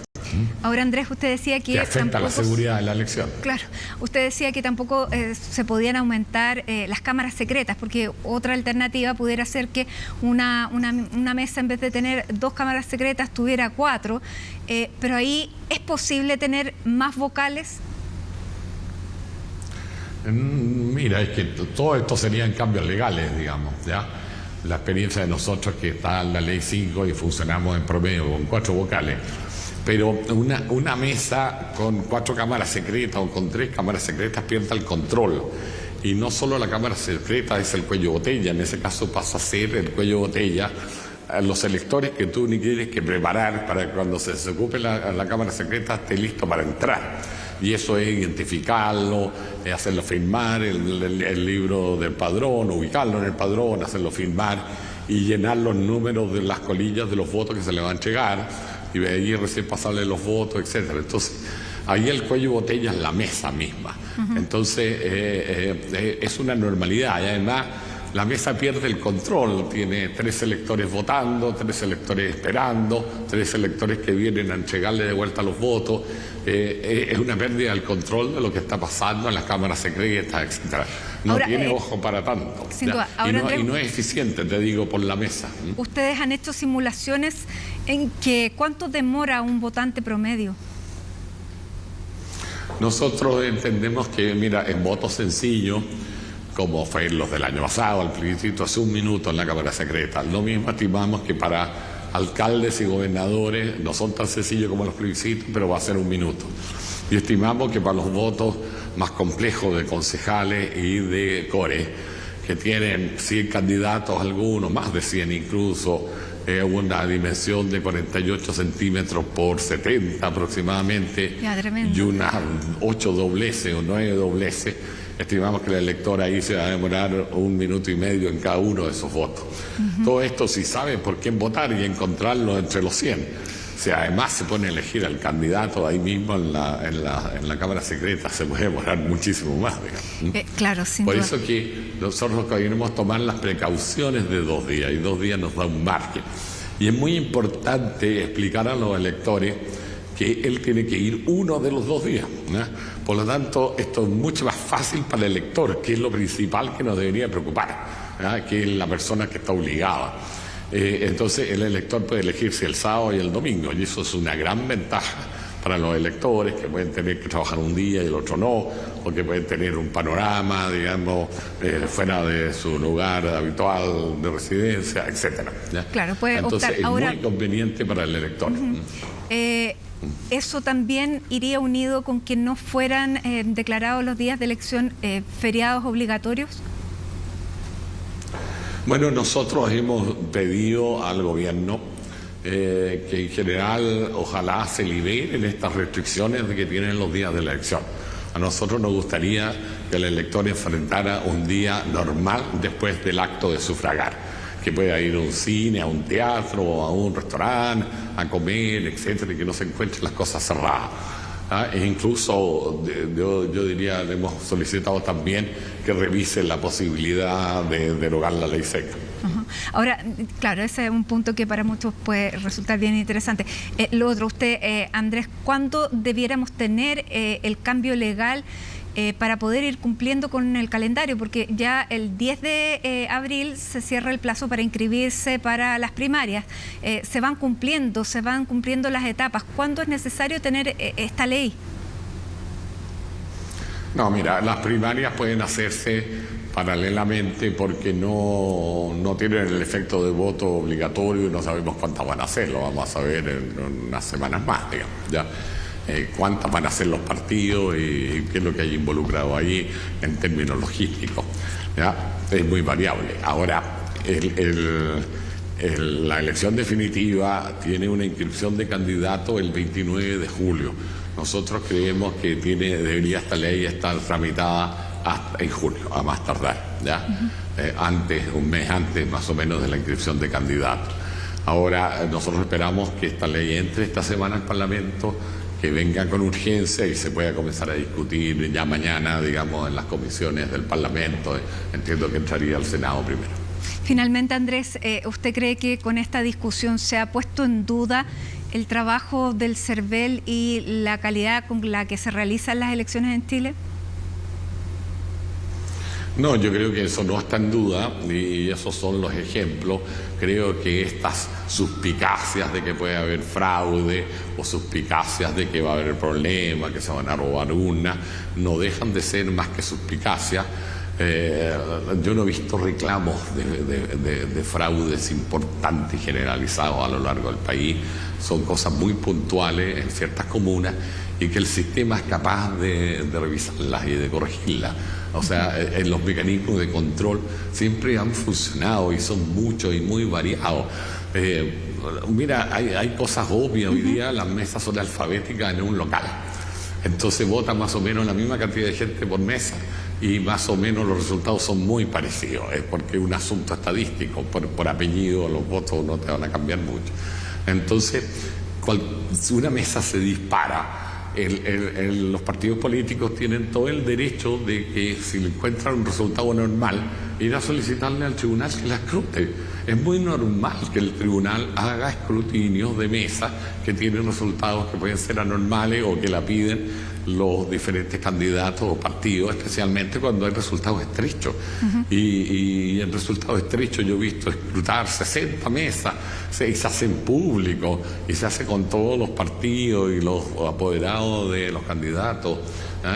Ahora, Andrés, usted decía que afecta la seguridad de la elección. Claro, usted decía que tampoco se podían aumentar las cámaras secretas, porque otra alternativa pudiera ser que una mesa, en vez de tener 2 cámaras secretas, tuviera 4, pero ahí ¿es posible tener más vocales? Mira, es que todo esto serían cambios legales, digamos, ¿ya? La experiencia de nosotros que está en la Ley 5 y funcionamos en promedio con 4 vocales. Pero una mesa con 4 cámaras secretas o con 3 cámaras secretas pierde el control. Y no solo la cámara secreta es el cuello botella, en ese caso pasa a ser el cuello botella los electores que tú ni tienes que preparar para que cuando se ocupe la cámara secreta esté listo para entrar. Y eso es identificarlo, hacerlo firmar el libro del padrón, ubicarlo en el padrón, hacerlo firmar y llenar los números de las colillas de los votos que se le van a entregar. Y de ahí recién pasarle los votos, etcétera. Entonces, ahí el cuello de botella es la mesa misma. Entonces, es una normalidad. Y además, la mesa pierde el control. Tiene 3 electores votando, 3 electores esperando, 3 electores que vienen a entregarle de vuelta los votos. Es una pérdida del control de lo que está pasando en las cámaras secretas, etcétera. No ahora, tiene ojo para tanto. Sin duda. Ahora, y no es eficiente, te digo, por la mesa. Ustedes han hecho simulaciones en que ¿cuánto demora un votante promedio? Nosotros entendemos que, mira, en voto sencillo como fue los del año pasado. El plebiscito es 1 minuto en la Cámara Secreta. Lo mismo estimamos que para alcaldes y gobernadores no son tan sencillos como los plebiscitos, pero va a ser 1 minuto. Y estimamos que para los votos más complejos de concejales y de core, que tienen 100 candidatos algunos, más de 100 incluso, una dimensión de 48 centímetros por 70 aproximadamente, y unas 8 dobleces o 9 dobleces, estimamos que el elector ahí se va a demorar 1 minuto y medio en cada uno de esos votos. Todo esto si sabe por quién votar y encontrarlo entre los 100. Si además se pone a elegir al candidato ahí mismo en la Cámara Secreta, se puede demorar muchísimo más, digamos. Claro, sin Por duda. eso que nosotros queremos tomar las precauciones de 2 días, y 2 días nos da un margen. Y es muy importante explicar a los electores que él tiene que ir uno de los 2 días, ¿no? Por lo tanto, esto es mucho más fácil para el elector, que es lo principal que nos debería preocupar, ¿no? Que es la persona que está obligada. Entonces el elector puede elegirse el sábado y el domingo, y eso es una gran ventaja para los electores, que pueden tener que trabajar un día y el otro no, o que pueden tener un panorama, digamos, fuera de su lugar habitual de residencia, etcétera, ¿ya? Claro, puede Entonces optar. es Ahora, muy conveniente para el elector. eso también iría unido con que no fueran declarados los días de elección feriados obligatorios. Bueno, nosotros hemos pedido al gobierno que en general ojalá se liberen estas restricciones de que tienen los días de la elección. A nosotros nos gustaría que el elector enfrentara un día normal después del acto de sufragar, que pueda ir a un cine, a un teatro, a un restaurante, a comer, etcétera, y que no se encuentren las cosas cerradas. E incluso yo diría, le hemos solicitado también que revise la posibilidad de derogar la ley seca. Ahora, claro, ese es un punto que para muchos puede resultar bien interesante. Lo otro, usted, Andrés, ¿cuándo debiéramos tener el cambio legal para poder ir cumpliendo con el calendario? Porque ya el 10 de abril se cierra el plazo para inscribirse para las primarias. Se van cumpliendo las etapas. ¿Cuándo es necesario tener esta ley? No, mira, las primarias pueden hacerse paralelamente porque no tienen el efecto de voto obligatorio y no sabemos cuántas van a ser. Lo vamos a saber en unas semanas más, digamos, ¿ya? Cuántas van a ser los partidos y qué es lo que hay involucrado ahí en términos logísticos, ¿ya? Es muy variable. Ahora, la elección definitiva tiene una inscripción de candidato el 29 de julio. Nosotros creemos que debería esta ley estar tramitada hasta en junio, a más tardar, ¿ya? Un mes antes más o menos de la inscripción de candidatos. Ahora, nosotros esperamos que esta ley entre esta semana al Parlamento, que venga con urgencia y se pueda comenzar a discutir ya mañana, digamos, en las comisiones del Parlamento. Entiendo que entraría al Senado primero. Finalmente, Andrés, ¿usted cree que con esta discusión se ha puesto en duda el trabajo del CERVEL y la calidad con la que se realizan las elecciones en Chile? No, yo creo que eso no está en duda y esos son los ejemplos. Creo que estas suspicacias de que puede haber fraude o suspicacias de que va a haber problemas, que se van a robar urnas, no dejan de ser más que suspicacias. Yo no he visto reclamos de fraudes importantes y generalizados a lo largo del país. Son cosas muy puntuales en ciertas comunas y que el sistema es capaz de revisarlas y de corregirlas. O sea, los mecanismos de control siempre han funcionado y son muchos y muy variados. Mira, hay cosas obvias. Hoy día las mesas son alfabéticas en un local. Entonces vota más o menos la misma cantidad de gente por mesa y más o menos los resultados son muy parecidos. Es porque es un asunto estadístico. Por apellido los votos no te van a cambiar mucho. Entonces, si una mesa se dispara, los partidos políticos tienen todo el derecho de que si encuentran un resultado normal, ir a solicitarle al tribunal que la escrute. Es muy normal que el tribunal haga escrutinios de mesas que tienen resultados que pueden ser anormales o que la piden los diferentes candidatos o partidos, especialmente cuando hay resultados estrechos. Y en resultados estrechos yo he visto escrutar 60 mesas, se hacen público y se hace con todos los partidos y los apoderados de los candidatos.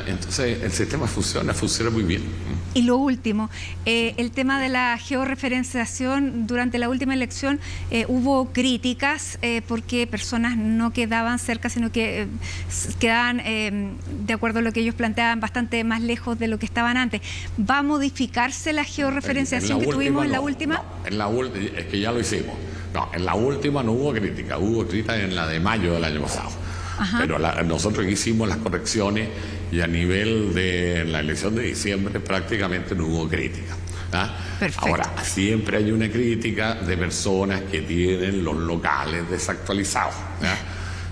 Entonces el sistema funciona muy bien. Y lo último, el tema de la georreferenciación. Durante la última elección hubo críticas porque personas no quedaban cerca, sino que quedaban, de acuerdo a lo que ellos planteaban, bastante más lejos de lo que estaban antes. ¿Va a modificarse la georreferenciación que tuvimos en la última? No, es que ya lo hicimos. No, en la última no hubo crítica, hubo crítica en la de mayo del año pasado. Pero nosotros hicimos las correcciones y a nivel de la elección de diciembre prácticamente no hubo crítica. Ahora, siempre hay una crítica de personas que tienen los locales desactualizados.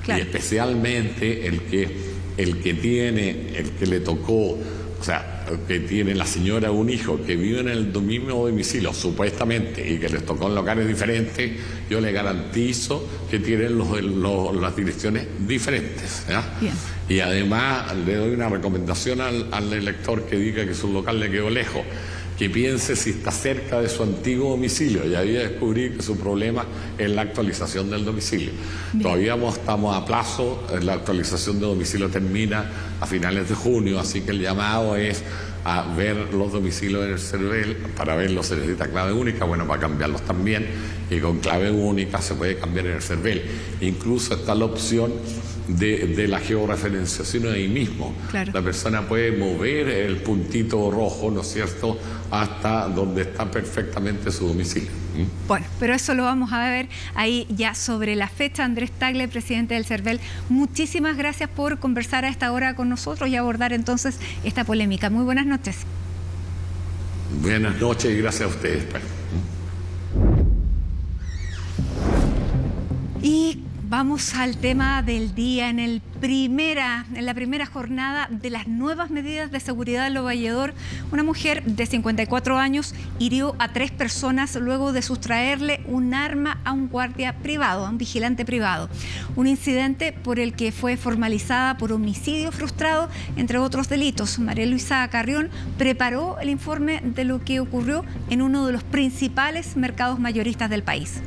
Claro. Y especialmente el que le tocó, o sea, que tiene la señora un hijo que vive en el mismo domicilio supuestamente y que les tocó en locales diferentes, yo le garantizo que tienen las direcciones diferentes. Y además le doy una recomendación al elector que diga que su local le quedó lejos, que piense si está cerca de su antiguo domicilio, y ahí descubrir que su problema es la actualización del domicilio. Todavía estamos a plazo, la actualización de domicilio termina a finales de junio, así que el llamado es a ver los domicilios en el CERVEL. Para verlos se necesita clave única, bueno, para cambiarlos también, y con clave única se puede cambiar en el CERVEL. Incluso está la opción de la georreferenciación ahí mismo. Claro. La persona puede mover el puntito rojo, ¿no es cierto?, hasta donde está perfectamente su domicilio. Bueno, pero eso lo vamos a ver ahí ya sobre la fecha. Andrés Tagle, presidente del CERVEL, muchísimas gracias por conversar a esta hora con nosotros y abordar entonces esta polémica. Muy buenas noches. Buenas noches y gracias a ustedes. Y vamos al tema del día. En la primera jornada de las nuevas medidas de seguridad en Lovalledor, una mujer de 54 años hirió a 3 personas luego de sustraerle un arma a un guardia privado, a un vigilante privado. Un incidente por el que fue formalizada por homicidio frustrado, entre otros delitos. María Luisa Carrión preparó el informe de lo que ocurrió en uno de los principales mercados mayoristas del país.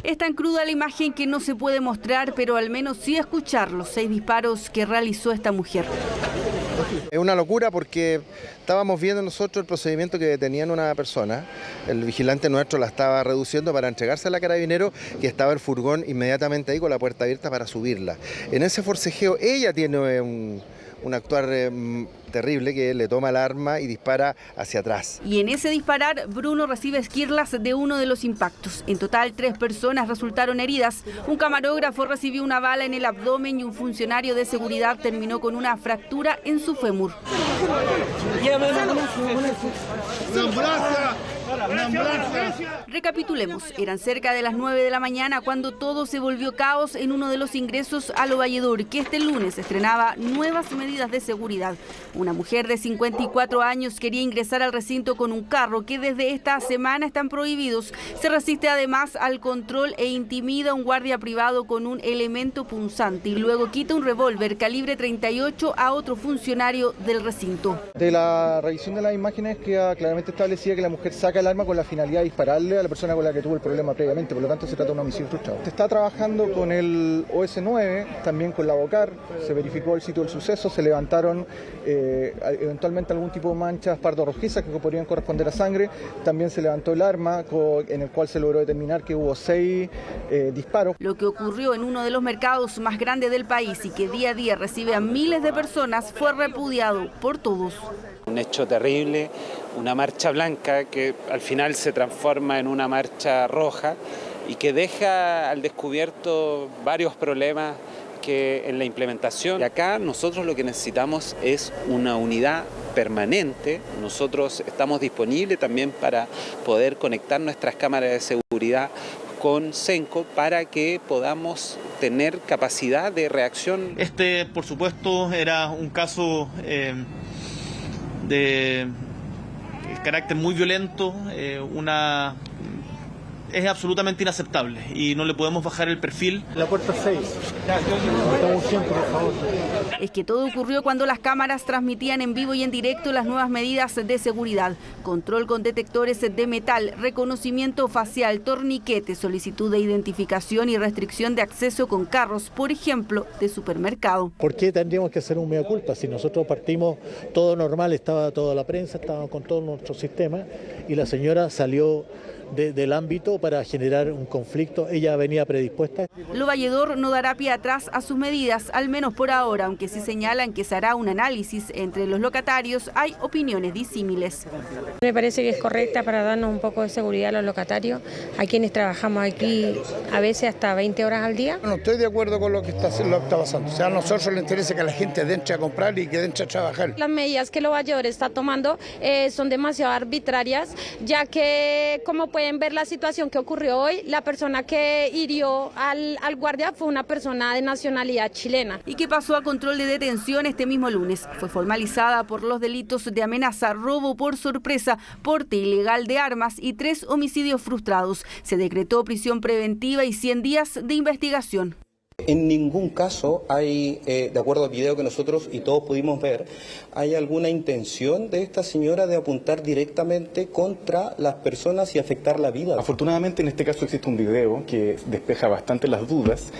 Es tan cruda la imagen que no se puede mostrar, pero al menos sí escuchar los 6 disparos que realizó esta mujer. Es una locura porque estábamos viendo nosotros el procedimiento que detenían a una persona. El vigilante nuestro la estaba reduciendo para entregarse a la carabinero, que estaba el furgón inmediatamente ahí con la puerta abierta para subirla. En ese forcejeo ella tiene un actuar terrible, que le toma el arma y dispara hacia atrás. Y en ese disparar, Bruno recibe esquirlas de uno de los impactos. En total, 3 personas resultaron heridas. Un camarógrafo recibió una bala en el abdomen y un funcionario de seguridad terminó con una fractura en su fémur. Recapitulemos, eran cerca de las 9 de la mañana cuando todo se volvió caos en uno de los ingresos a Lovalledor, que este lunes estrenaba nuevas medidas de seguridad. Una mujer de 54 años quería ingresar al recinto con un carro que desde esta semana están prohibidos. Se resiste además al control e intimida a un guardia privado con un elemento punzante y luego quita un revólver calibre 38 a otro funcionario del recinto. De la revisión de las imágenes queda claramente establecida que la mujer saca el arma con la finalidad de dispararle a la persona con la que tuvo el problema previamente, por lo tanto se trata de un homicidio frustrado. Se está trabajando con el OS9, también con la BOCAR, se verificó el sitio del suceso, se levantaron eventualmente algún tipo de manchas pardo-rojizas que podrían corresponder a sangre, también se levantó el arma en el cual se logró determinar que hubo 6 disparos. Lo que ocurrió en uno de los mercados más grandes del país y que día a día recibe a miles de personas fue repudiado por todos. Un hecho terrible, una marcha blanca que al final se transforma en una marcha roja y que deja al descubierto varios problemas que en la implementación. Y acá nosotros lo que necesitamos es una unidad permanente. Nosotros estamos disponibles también para poder conectar nuestras cámaras de seguridad con Senco para que podamos tener capacidad de reacción. Este, por supuesto, era un caso de carácter muy violento, una es absolutamente inaceptable y no le podemos bajar el perfil. La puerta 6. Es que todo ocurrió cuando las cámaras transmitían en vivo y en directo las nuevas medidas de seguridad. Control con detectores de metal, reconocimiento facial, torniquetes, solicitud de identificación y restricción de acceso con carros, por ejemplo, de supermercado. ¿Por qué tendríamos que hacer un mea culpa? Si nosotros partimos todo normal, estaba toda la prensa, estábamos con todo nuestro sistema y la señora salió del ámbito para generar un conflicto. Ella venía predispuesta. Lovalledor no dará pie atrás a sus medidas, al menos por ahora, aunque sí señalan que se hará un análisis entre los locatarios. Hay opiniones disímiles. Me parece que es correcta para darnos un poco de seguridad a los locatarios, a quienes trabajamos aquí a veces hasta 20 horas al día. No estoy de acuerdo con lo que está pasando. O sea, a nosotros nos interesa que la gente entre a comprar y que entre a trabajar. Las medidas que Lovalledor está tomando son demasiado arbitrarias, ya que, como pueden ver la situación que ocurrió hoy, la persona que hirió al guardia fue una persona de nacionalidad chilena. ¿Y qué pasó a control de detención este mismo lunes? Fue formalizada por los delitos de amenaza, robo por sorpresa, porte ilegal de armas y 3 homicidios frustrados. Se decretó prisión preventiva y 100 días de investigación. En ningún caso hay, de acuerdo al video que nosotros y todos pudimos ver, hay alguna intención de esta señora de apuntar directamente contra las personas y afectar la vida. Afortunadamente en este caso existe un video que despeja bastante las dudas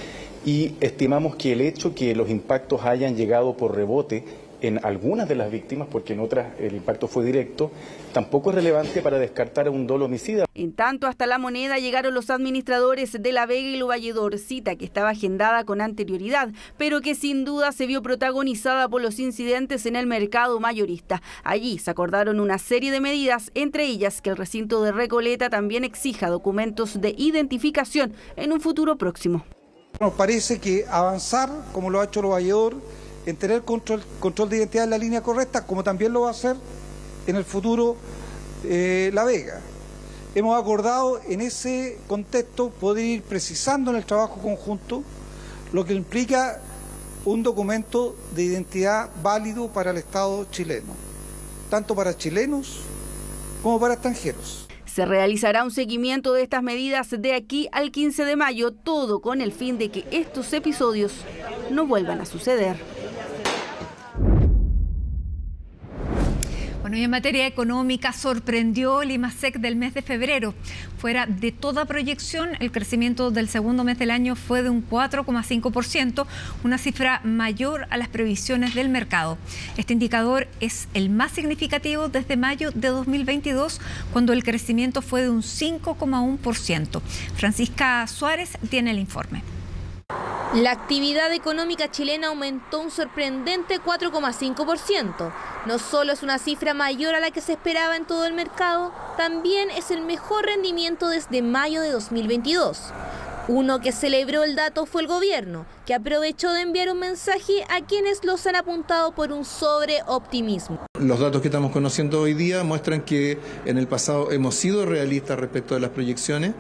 y estimamos que el hecho que los impactos hayan llegado por rebote en algunas de las víctimas, porque en otras el impacto fue directo, tampoco es relevante para descartar un dolo homicida. En tanto, hasta La Moneda llegaron los administradores de La Vega y Lovalledor, cita que estaba agendada con anterioridad, pero que sin duda se vio protagonizada por los incidentes en el mercado mayorista. Allí se acordaron una serie de medidas, entre ellas que el recinto de Recoleta también exija documentos de identificación en un futuro próximo. Nos parece que avanzar, como lo ha hecho Lovalledor, en tener control de identidad en la línea correcta, como también lo va a hacer en el futuro La Vega. Hemos acordado en ese contexto poder ir precisando en el trabajo conjunto lo que implica un documento de identidad válido para el Estado chileno, tanto para chilenos como para extranjeros. Se realizará un seguimiento de estas medidas de aquí al 15 de mayo, todo con el fin de que estos episodios no vuelvan a suceder. Bueno, y en materia económica sorprendió el IMASEC del mes de febrero. Fuera de toda proyección, el crecimiento del segundo mes del año fue de un 4,5%, una cifra mayor a las previsiones del mercado. Este indicador es el más significativo desde mayo de 2022, cuando el crecimiento fue de un 5,1%. Francisca Suárez tiene el informe. La actividad económica chilena aumentó un sorprendente 4,5%. No solo es una cifra mayor a la que se esperaba en todo el mercado, también es el mejor rendimiento desde mayo de 2022. Uno que celebró el dato fue el gobierno, que aprovechó de enviar un mensaje a quienes los han apuntado por un sobreoptimismo. Los datos que estamos conociendo hoy día muestran que en el pasado hemos sido realistas respecto de las proyecciones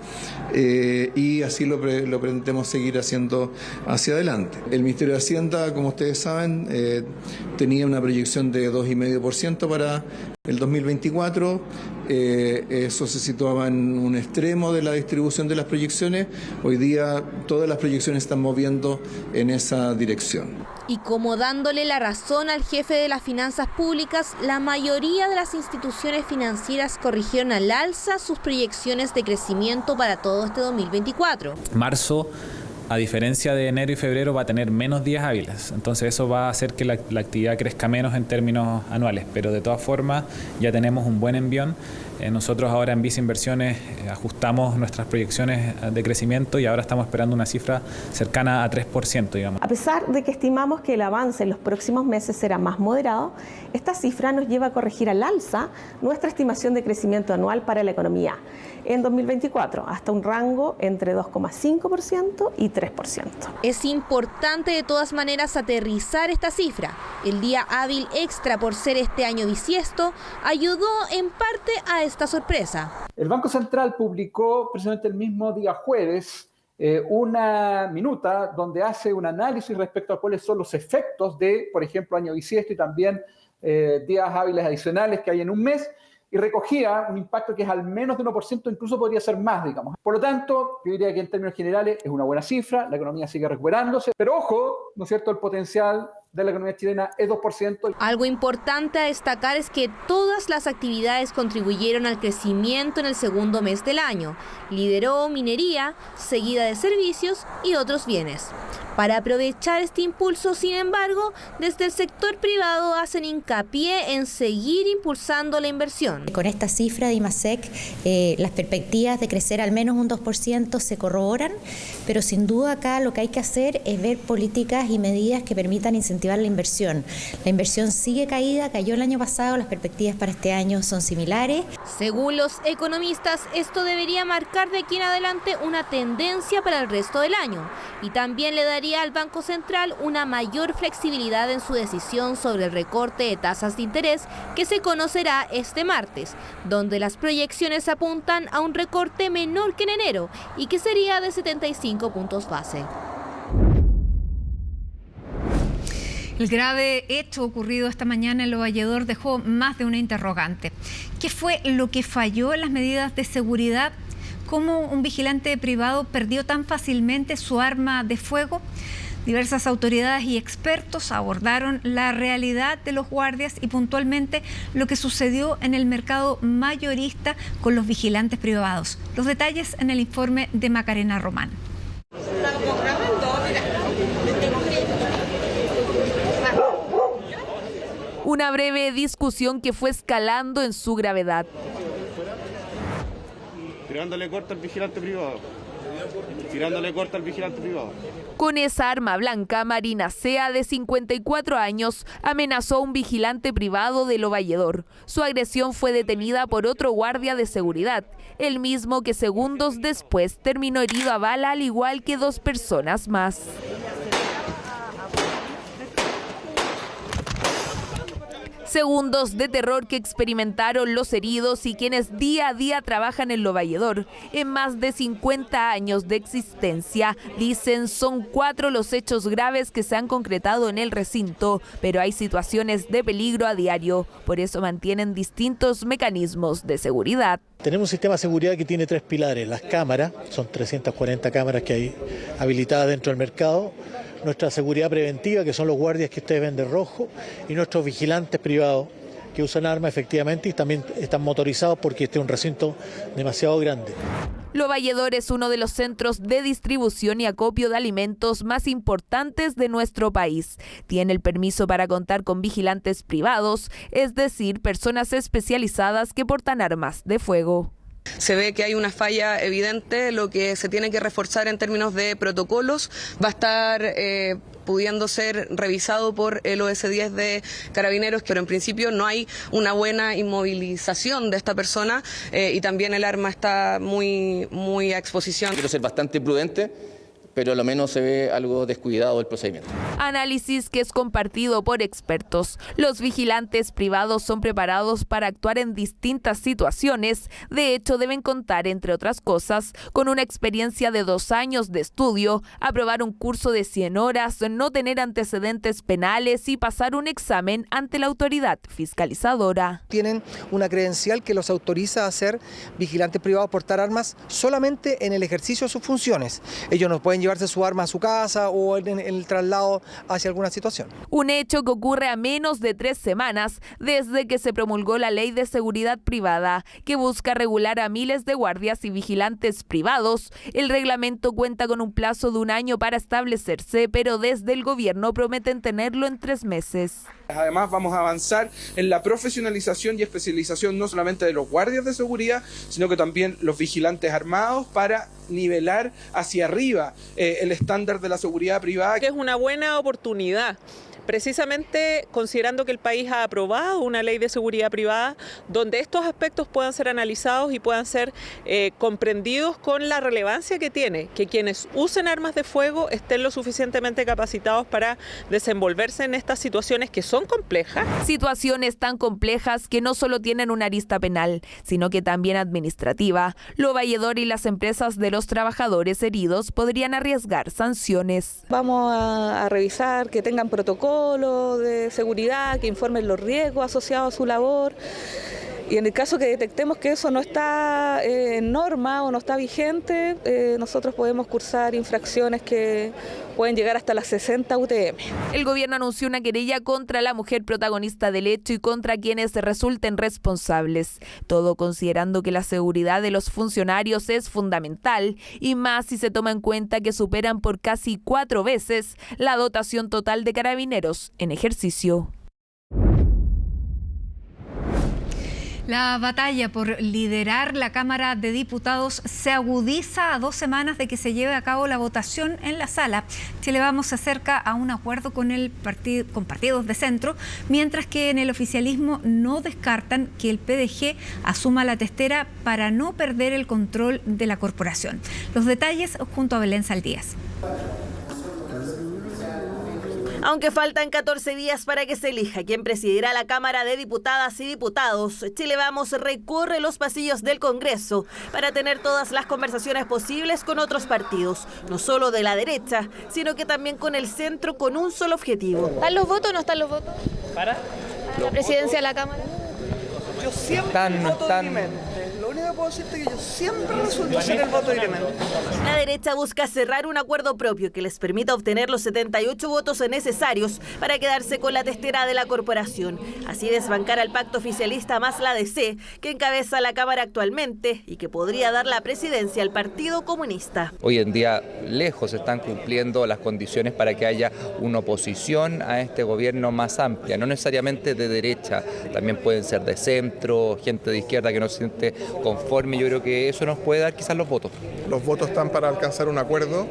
y así lo pretendemos seguir haciendo hacia adelante. El Ministerio de Hacienda, como ustedes saben, tenía una proyección de 2,5% para el 2024. Eso se situaba en un extremo de la distribución de las proyecciones. Hoy día todas las proyecciones están moviendo en esa dirección. Y como dándole la razón al jefe de las finanzas públicas, la mayoría de las instituciones financieras corrigieron al alza sus proyecciones de crecimiento para todo este 2024. Marzo, a diferencia de enero y febrero, va a tener menos días hábiles. Entonces eso va a hacer que la actividad crezca menos en términos anuales. Pero de todas formas ya tenemos un buen envión. Nosotros ahora en Visa Inversiones ajustamos nuestras proyecciones de crecimiento y ahora estamos esperando una cifra cercana a 3%, digamos. A pesar de que estimamos que el avance en los próximos meses será más moderado, esta cifra nos lleva a corregir al alza nuestra estimación de crecimiento anual para la economía en 2024, hasta un rango entre 2,5% y 3%. Es importante de todas maneras aterrizar esta cifra. El día hábil extra por ser este año bisiesto ayudó en parte a esta sorpresa. El Banco Central publicó precisamente el mismo día jueves una minuta donde hace un análisis respecto a cuáles son los efectos de, por ejemplo, año bisiesto y también días hábiles adicionales que hay en un mes. y recogía un impacto que es al menos de 1%, incluso podría ser más, digamos. Por lo tanto, yo diría que en términos generales es una buena cifra, la economía sigue recuperándose, pero ojo, ¿no es cierto?, el potencial de la economía chilena es 2%. Algo importante a destacar es que todas las actividades contribuyeron al crecimiento en el segundo mes del año. Lideró minería, seguida de servicios y otros bienes. Para aprovechar este impulso, sin embargo, desde el sector privado hacen hincapié en seguir impulsando la inversión. Con esta cifra de IMASEC, las perspectivas de crecer al menos un 2% se corroboran, pero sin duda acá lo que hay que hacer es ver políticas y medidas que permitan incentivar la inversión. La inversión sigue caída, cayó el año pasado, las perspectivas para este año son similares. Según los economistas, esto debería marcar de aquí en adelante una tendencia para el resto del año y también le daría al Banco Central una mayor flexibilidad en su decisión sobre el recorte de tasas de interés que se conocerá este martes, donde las proyecciones apuntan a un recorte menor que en enero y que sería de 75 puntos base. El grave hecho ocurrido esta mañana en Lo Valledor dejó más de una interrogante. ¿Qué fue lo que falló en las medidas de seguridad? ¿Cómo un vigilante privado perdió tan fácilmente su arma de fuego? Diversas autoridades y expertos abordaron la realidad de los guardias y puntualmente lo que sucedió en el mercado mayorista con los vigilantes privados. Los detalles en el informe de Macarena Román. Una breve discusión que fue escalando en su gravedad. Tirándole corta al vigilante privado. Tirándole corta al vigilante privado. Con esa arma blanca, Marina Sea, de 54 años, amenazó a un vigilante privado de Lo Valledor. Su agresión fue detenida por otro guardia de seguridad, el mismo que segundos después terminó herido a bala, al igual que 2 personas más. Segundos de terror que experimentaron los heridos y quienes día a día trabajan en Lo Valledor. En más de 50 años de existencia, dicen, son 4 los hechos graves que se han concretado en el recinto, pero hay situaciones de peligro a diario. Por eso mantienen distintos mecanismos de seguridad. Tenemos un sistema de seguridad que tiene 3 pilares. Las cámaras, son 340 cámaras que hay habilitadas dentro del mercado. Nuestra seguridad preventiva, que son los guardias que ustedes ven de rojo, y nuestros vigilantes privados que usan armas efectivamente y también están motorizados porque este es un recinto demasiado grande. Lo Valledor es uno de los centros de distribución y acopio de alimentos más importantes de nuestro país. Tiene el permiso para contar con vigilantes privados, es decir, personas especializadas que portan armas de fuego. Se ve que hay una falla evidente, lo que se tiene que reforzar en términos de protocolos va a estar pudiendo ser revisado por el OS-10 de Carabineros, pero en principio no hay una buena inmovilización de esta persona y también el arma está muy a exposición. Quiero ser bastante prudente, pero a lo menos se ve algo descuidado el procedimiento. Análisis que es compartido por expertos. Los vigilantes privados son preparados para actuar en distintas situaciones. De hecho, deben contar, entre otras cosas, con una experiencia de 2 años de estudio, aprobar un curso de 100 horas, no tener antecedentes penales y pasar un examen ante la autoridad fiscalizadora. Tienen una credencial que los autoriza a ser vigilantes privados, portar armas solamente en el ejercicio de sus funciones. Ellos no pueden llevarse su arma a su casa o en el traslado hacia alguna situación. Un hecho que ocurre a menos de 3 semanas desde que se promulgó la Ley de Seguridad Privada, que busca regular a miles de guardias y vigilantes privados. El reglamento cuenta con un plazo de 1 año para establecerse, pero desde el gobierno prometen tenerlo en 3 meses. Además, vamos a avanzar en la profesionalización y especialización no solamente de los guardias de seguridad, sino que también los vigilantes armados para nivelar hacia arriba el estándar de la seguridad privada. Es una buena oportunidad, precisamente considerando que el país ha aprobado una ley de seguridad privada donde estos aspectos puedan ser analizados y puedan ser comprendidos con la relevancia que tiene, que quienes usen armas de fuego estén lo suficientemente capacitados para desenvolverse en estas situaciones que son complejas. Situaciones tan complejas que no solo tienen una arista penal, sino que también administrativa. Lo Valledor y las empresas de los trabajadores heridos podrían arriesgar sanciones. Vamos a revisar que tengan protocolo de seguridad, que informen los riesgos asociados a su labor Y en el caso que detectemos que eso no está en norma o no está vigente, nosotros podemos cursar infracciones que pueden llegar hasta las 60 UTM. El gobierno anunció una querella contra la mujer protagonista del hecho y contra quienes resulten responsables. Todo considerando que la seguridad de los funcionarios es fundamental y más si se toma en cuenta que superan por casi 4 veces la dotación total de carabineros en ejercicio. La batalla por liderar la Cámara de Diputados se agudiza a 2 semanas de que se lleve a cabo la votación en la sala. Chile Vamos se acerca a un acuerdo con partidos de centro, mientras que en el oficialismo no descartan que el PDG asuma la testera para no perder el control de la corporación. Los detalles junto a Belén Saldías. Aunque faltan 14 días para que se elija quién presidirá la Cámara de Diputadas y Diputados, Chile Vamos recorre los pasillos del Congreso para tener todas las conversaciones posibles con otros partidos, no solo de la derecha, sino que también con el centro, con un solo objetivo. ¿Están los votos o no están los votos? ¿Para la presidencia de la Cámara? Yo siempre voto libremente. Lo único que puedo decirte es que yo siempre resulto ser el voto libremente. La derecha busca cerrar un acuerdo propio que les permita obtener los 78 votos necesarios para quedarse con la testera de la corporación. Así desbancar al pacto oficialista más la DC, que encabeza la Cámara actualmente y que podría dar la presidencia al Partido Comunista. Hoy en día lejos están cumpliendo las condiciones para que haya una oposición a este gobierno más amplia, no necesariamente de derecha, también pueden ser de centro, gente de izquierda que no se siente conforme. Yo creo que eso nos puede dar quizás los votos. Los votos están para alcanzar un acuerdo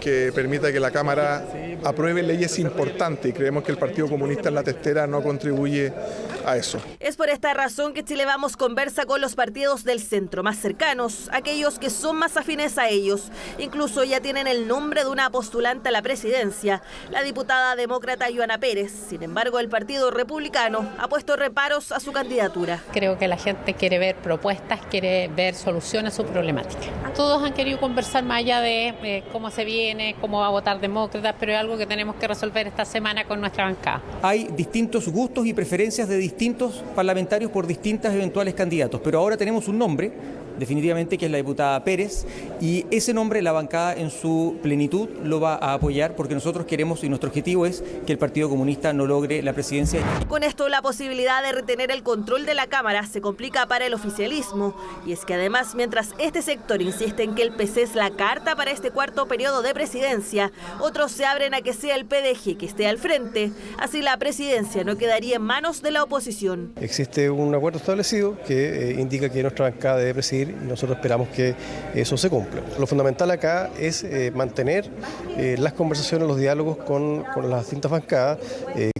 que permita que la Cámara apruebe leyes importantes y creemos que el Partido Comunista en la testera no contribuye a eso. Es por esta razón que Chile Vamos conversa con los partidos del centro más cercanos, aquellos que son más afines a ellos. Incluso ya tienen el nombre de una postulante a la presidencia, la diputada demócrata Joana Pérez. Sin embargo, el Partido Republicano ha puesto reparos a su candidatura. Creo que la gente quiere ver propuestas, quiere ver soluciones a su problemática. Todos han querido conversar más allá de cómo se viene, cómo va a votar demócratas, pero es algo que tenemos que resolver esta semana con nuestra bancada. Hay distintos gustos y preferencias de distintos parlamentarios por distintos eventuales candidatos, pero ahora tenemos un nombre, definitivamente, que es la diputada Pérez, y ese nombre la bancada en su plenitud lo va a apoyar porque nosotros queremos y nuestro objetivo es que el Partido Comunista no logre la presidencia. Con esto la posibilidad de retener el control de la Cámara se complica para el oficialismo, y es que además mientras este sector insiste en que el PC es la carta para este cuarto periodo de presidencia, otros se abren a que sea el PDG que esté al frente, así la presidencia no quedaría en manos de la oposición. Existe un acuerdo establecido que indica que nuestra bancada debe presidir y nosotros esperamos que eso se cumpla. Lo fundamental acá es mantener las conversaciones, los diálogos con las distintas bancadas,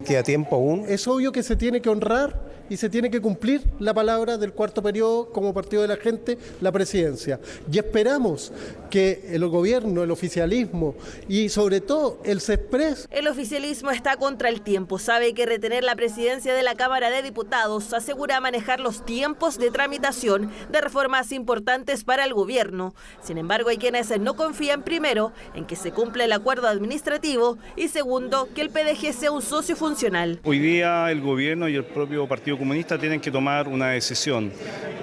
queda tiempo aún. Es obvio que se tiene que honrar y se tiene que cumplir la palabra del cuarto periodo como partido de la gente, la presidencia. Y esperamos que el gobierno, el oficialismo y sobre todo el CESPRES... El oficialismo está contra el tiempo, sabe que retener la presidencia de la Cámara de Diputados asegura manejar los tiempos de tramitación de reformas importantes para el gobierno. Sin embargo, hay quienes no confían primero en que se cumpla el acuerdo administrativo y segundo, que el PDG sea un socio funcional. Hoy día el gobierno y el propio Partido Comunista tienen que tomar una decisión.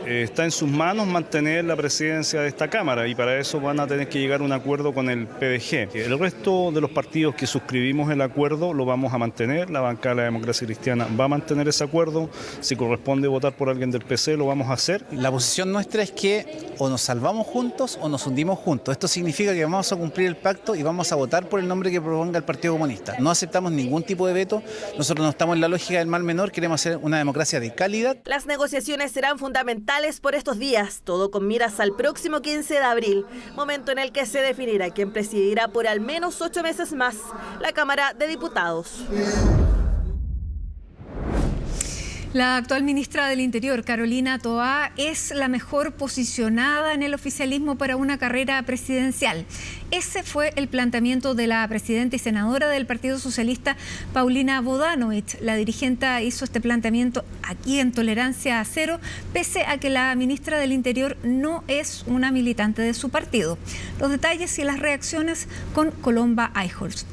Está en sus manos mantener la presidencia de esta Cámara y para eso van a tener que llegar a un acuerdo con el PDG. El resto de los partidos que suscribimos el acuerdo lo vamos a mantener, la bancada de la Democracia Cristiana va a mantener ese acuerdo, si corresponde votar por alguien del PC lo vamos a hacer. La posición nuestra es que o nos salvamos juntos o nos hundimos juntos. Esto significa que vamos a cumplir el pacto y vamos a votar por el nombre que proponga el Partido Comunista. No aceptamos ningún tipo de veto, nosotros no estamos en la lógica del mal menor, queremos hacer una democracia de calidad. Las negociaciones serán fundamentales por estos días, todo con miras al próximo 15 de abril, momento en el que se definirá quién presidirá por al menos 8 meses más la Cámara de Diputados. La actual ministra del Interior, Carolina Toá, es la mejor posicionada en el oficialismo para una carrera presidencial. Ese fue el planteamiento de la presidenta y senadora del Partido Socialista, Paulina Bodanovich. La dirigente hizo este planteamiento aquí en Tolerancia Cero, pese a que la ministra del Interior no es una militante de su partido. Los detalles y las reacciones con Colomba Eichholz.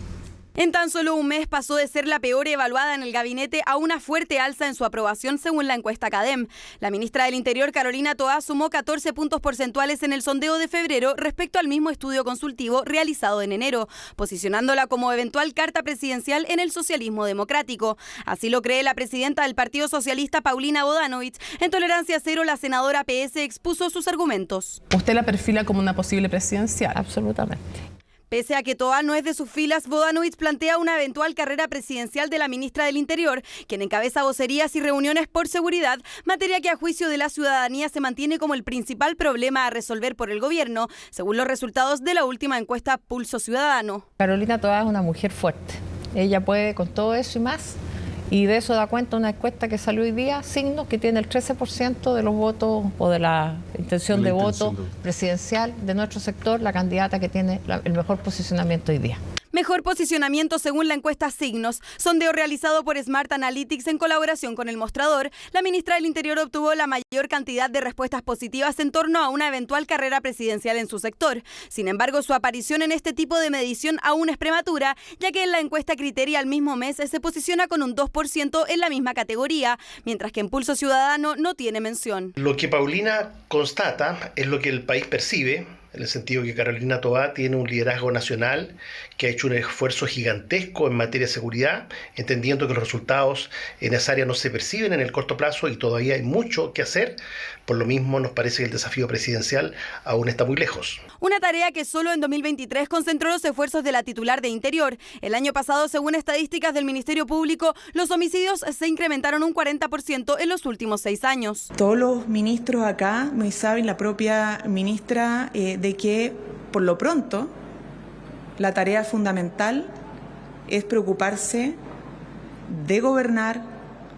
En tan solo un mes pasó de ser la peor evaluada en el gabinete a una fuerte alza en su aprobación según la encuesta CADEM. La ministra del Interior, Carolina Toá, sumó 14 puntos porcentuales en el sondeo de febrero respecto al mismo estudio consultivo realizado en enero, posicionándola como eventual carta presidencial en el socialismo democrático. Así lo cree la presidenta del Partido Socialista, Paulina Bodanovich. En Tolerancia Cero, la senadora PS expuso sus argumentos. ¿Usted la perfila como una posible presidencial? Absolutamente. Pese a que Toá no es de sus filas, Bodanovich plantea una eventual carrera presidencial de la ministra del Interior, quien encabeza vocerías y reuniones por seguridad, materia que a juicio de la ciudadanía se mantiene como el principal problema a resolver por el gobierno, según los resultados de la última encuesta Pulso Ciudadano. Carolina Toá es una mujer fuerte. Ella puede con todo eso y más. Y de eso da cuenta una encuesta que salió hoy día, Signos, que tiene el 13% de los votos o de la intención de voto presidencial de nuestro sector, la candidata que tiene el mejor posicionamiento hoy día. Mejor posicionamiento según la encuesta Signos, sondeo realizado por Smart Analytics en colaboración con El Mostrador. La ministra del Interior obtuvo la mayor cantidad de respuestas positivas en torno a una eventual carrera presidencial en su sector. Sin embargo, su aparición en este tipo de medición aún es prematura, ya que en la encuesta Criteria al mismo mes se posiciona con un 2% en la misma categoría, mientras que en Pulso Ciudadano no tiene mención. Lo que Paulina constata es lo que el país percibe, en el sentido que Carolina Toá tiene un liderazgo nacional que ha hecho un esfuerzo gigantesco en materia de seguridad, entendiendo que los resultados en esa área no se perciben en el corto plazo y todavía hay mucho que hacer. Por lo mismo, nos parece que el desafío presidencial aún está muy lejos. Una tarea que solo en 2023 concentró los esfuerzos de la titular de Interior. El año pasado, según estadísticas del Ministerio Público, los homicidios se incrementaron un 40% en los últimos 6 años. Todos los ministros acá me saben, la propia ministra, de que por lo pronto la tarea fundamental es preocuparse de gobernar,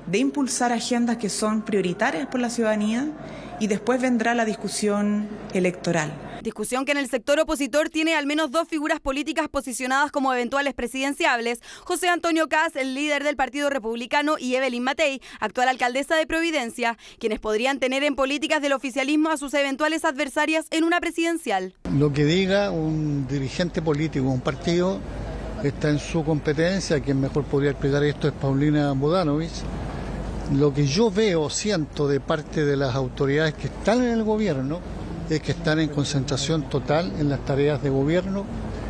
de impulsar agendas que son prioritarias por la ciudadanía y después vendrá la discusión electoral. Discusión que en el sector opositor tiene al menos 2 figuras políticas posicionadas como eventuales presidenciables: José Antonio Kast, el líder del Partido Republicano, y Evelyn Matei, actual alcaldesa de Providencia, quienes podrían tener en políticas del oficialismo a sus eventuales adversarias en una presidencial. Lo que diga un dirigente político, un partido, está en su competencia. Quien mejor podría explicar esto es Paulina Bodanovich. Lo que yo veo, siento de parte de las autoridades que están en el gobierno, es que están en concentración total en las tareas de gobierno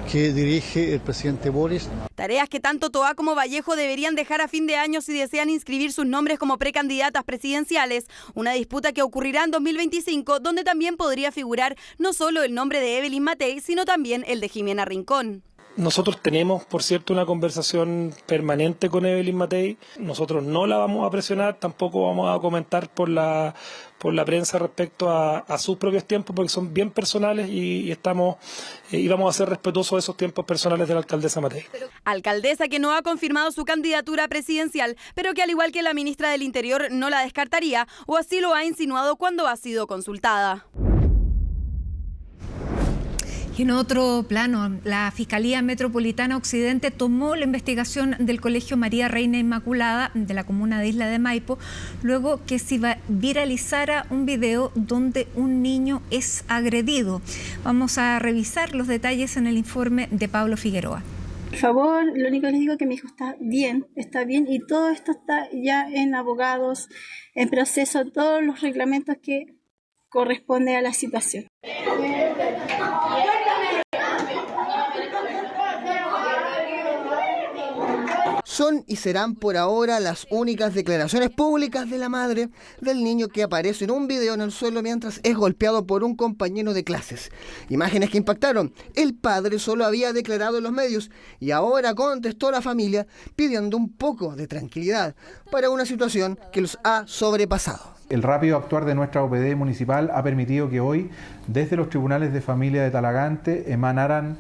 que dirige el presidente Boris. Tareas que tanto Toá como Vallejo deberían dejar a fin de año si desean inscribir sus nombres como precandidatas presidenciales. Una disputa que ocurrirá en 2025, donde también podría figurar no solo el nombre de Evelyn Matei, sino también el de Jimena Rincón. Nosotros tenemos, por cierto, una conversación permanente con Evelyn Matei. Nosotros no la vamos a presionar, tampoco vamos a comentar por la prensa respecto a sus propios tiempos, porque son bien personales y vamos a ser respetuosos de esos tiempos personales de la alcaldesa Matei. Alcaldesa que no ha confirmado su candidatura presidencial, pero que al igual que la ministra del Interior no la descartaría, o así lo ha insinuado cuando ha sido consultada. Y en otro plano, la Fiscalía Metropolitana Occidente tomó la investigación del Colegio María Reina Inmaculada de la comuna de Isla de Maipo, luego que se viralizara un video donde un niño es agredido. Vamos a revisar los detalles en el informe de Pablo Figueroa. Por favor, lo único que les digo es que mi hijo está bien, y todo esto está ya en abogados, en proceso, todos los reglamentos que corresponden a la situación. Son y serán por ahora las únicas declaraciones públicas de la madre del niño que aparece en un video en el suelo mientras es golpeado por un compañero de clases. Imágenes que impactaron. El padre solo había declarado en los medios y ahora contestó la familia pidiendo un poco de tranquilidad para una situación que los ha sobrepasado. El rápido actuar de nuestra OPD municipal ha permitido que hoy, desde los tribunales de familia de Talagante, emanaran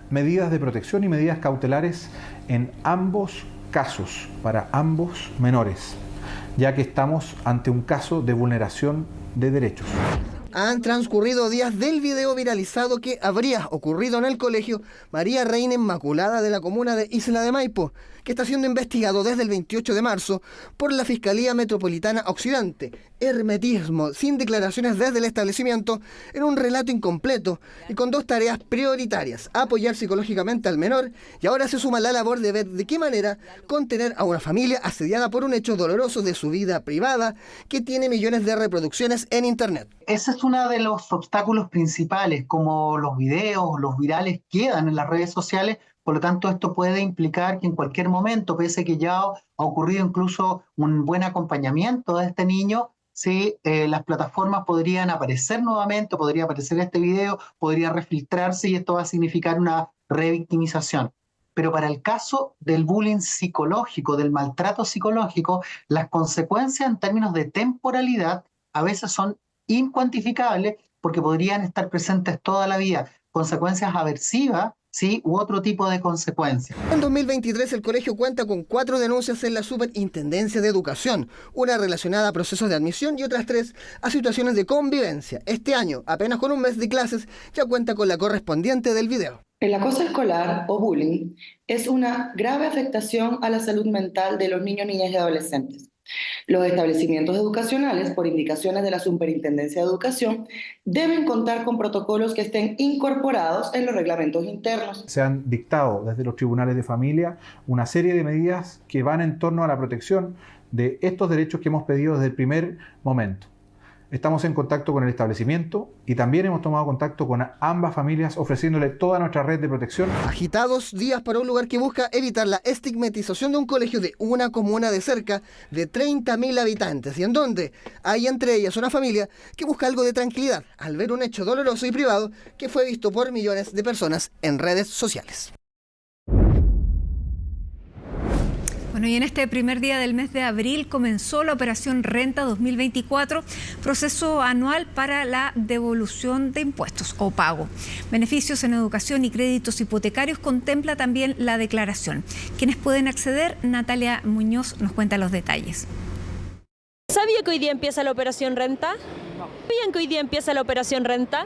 medidas de protección y medidas cautelares en ambos casos, para ambos menores, ya que estamos ante un caso de vulneración de derechos. Han transcurrido días del video viralizado que habría ocurrido en el Colegio María Reina Inmaculada de la comuna de Isla de Maipo, que está siendo investigado desde el 28 de marzo por la Fiscalía Metropolitana Occidente, hermetismo, sin declaraciones desde el establecimiento, en un relato incompleto y con 2 tareas prioritarias: apoyar psicológicamente al menor, y ahora se suma la labor de ver de qué manera contener a una familia asediada por un hecho doloroso de su vida privada que tiene millones de reproducciones en Internet. Ese es uno de los obstáculos principales, como los videos, los virales quedan en las redes sociales. Por lo tanto, esto puede implicar que en cualquier momento, pese a que ya ha ocurrido incluso un buen acompañamiento de este niño, sí, las plataformas podrían aparecer nuevamente, podría aparecer este video, podría refiltrarse y esto va a significar una revictimización. Pero para el caso del bullying psicológico, del maltrato psicológico, las consecuencias en términos de temporalidad a veces son incuantificables porque podrían estar presentes toda la vida. Consecuencias aversivas, sí, u otro tipo de consecuencias. En 2023 el colegio cuenta con 4 denuncias en la Superintendencia de Educación, una relacionada a procesos de admisión y otras 3 a situaciones de convivencia. Este año, apenas con un mes de clases, ya cuenta con la correspondiente del video. El acoso escolar o bullying es una grave afectación a la salud mental de los niños, niñas y adolescentes. Los establecimientos educacionales, por indicaciones de la Superintendencia de Educación, deben contar con protocolos que estén incorporados en los reglamentos internos. Se han dictado desde los tribunales de familia una serie de medidas que van en torno a la protección de estos derechos que hemos pedido desde el primer momento. Estamos en contacto con el establecimiento y también hemos tomado contacto con ambas familias ofreciéndole toda nuestra red de protección. Agitados días para un lugar que busca evitar la estigmatización de un colegio de una comuna de cerca de 30.000 habitantes y en donde hay entre ellas una familia que busca algo de tranquilidad al ver un hecho doloroso y privado que fue visto por millones de personas en redes sociales. Bueno, y en este primer día del mes de abril comenzó la Operación Renta 2024, proceso anual para la devolución de impuestos o pago. Beneficios en educación y créditos hipotecarios contempla también la declaración. ¿Quiénes pueden acceder? Natalia Muñoz nos cuenta los detalles. ¿Sabía que hoy día empieza la Operación Renta? ¿Sabían que hoy día empieza la Operación Renta?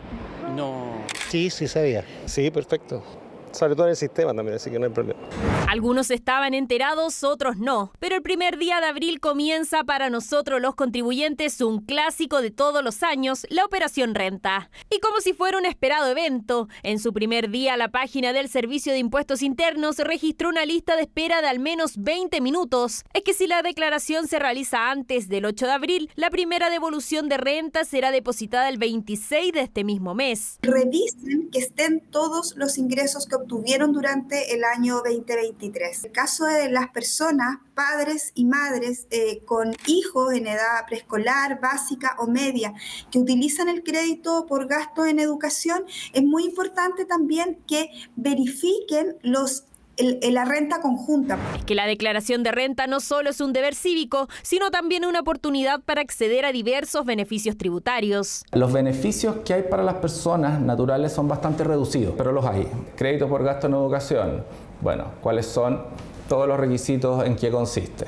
No. Sí sabía. Sí, perfecto. Sobre todo en el sistema también, así que no hay problema. Algunos estaban enterados, otros no. Pero el primer día de abril comienza para nosotros los contribuyentes un clásico de todos los años, la Operación Renta. Y como si fuera un esperado evento, en su primer día la página del Servicio de Impuestos Internos registró una lista de espera de al menos 20 minutos. Es que si la declaración se realiza antes del 8 de abril, la primera devolución de renta será depositada el 26 de este mismo mes. Revisen que estén todos los ingresos que obtuvieron durante el año 2023. En el caso de las personas, padres y madres con hijos en edad preescolar, básica o media, que utilizan el crédito por gasto en educación, es muy importante también que verifiquen la renta conjunta. Es que la declaración de renta no solo es un deber cívico, sino también una oportunidad para acceder a diversos beneficios tributarios. Los beneficios que hay para las personas naturales son bastante reducidos, pero los hay. Crédito por gasto en educación. Bueno, ¿cuáles son todos los requisitos? ¿En qué consiste?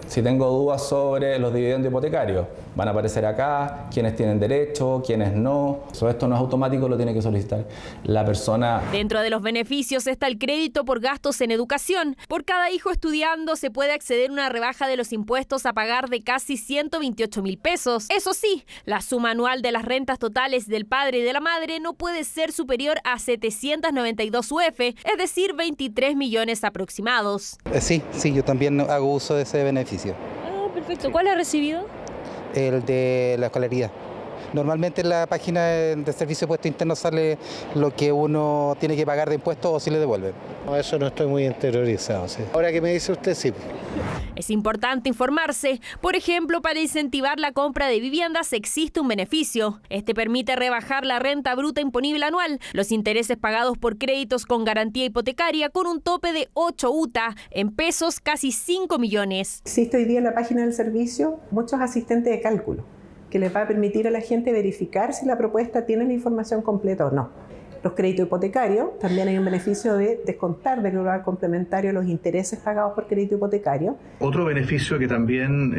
Si tengo dudas sobre los dividendos hipotecarios, van a aparecer acá, quiénes tienen derecho, quiénes no. Esto no es automático, lo tiene que solicitar la persona. Dentro de los beneficios está el crédito por gastos en educación. Por cada hijo estudiando se puede acceder a una rebaja de los impuestos a pagar de casi 128.000 pesos. Eso sí, la suma anual de las rentas totales del padre y de la madre no puede ser superior a 792 UF, es decir, 23 millones aproximados. Sí, yo también hago uso de ese beneficio. Ah, perfecto. ¿Cuál ha recibido? El de la escolaridad. Normalmente en la página de Servicio de Impuestos Internos sale lo que uno tiene que pagar de impuestos o si le devuelven. Eso no estoy muy interiorizado, sí. Ahora que me dice usted, sí. Es importante informarse. Por ejemplo, para incentivar la compra de viviendas existe un beneficio. Este permite rebajar la renta bruta imponible anual, los intereses pagados por créditos con garantía hipotecaria con un tope de 8 UTA, en pesos casi 5 millones. Existe hoy día en la página del servicio muchos asistentes de cálculo que les va a permitir a la gente verificar si la propuesta tiene la información completa o no. los créditos hipotecarios. También hay un beneficio de descontar del lugar complementario los intereses pagados por crédito hipotecario. Otro beneficio que también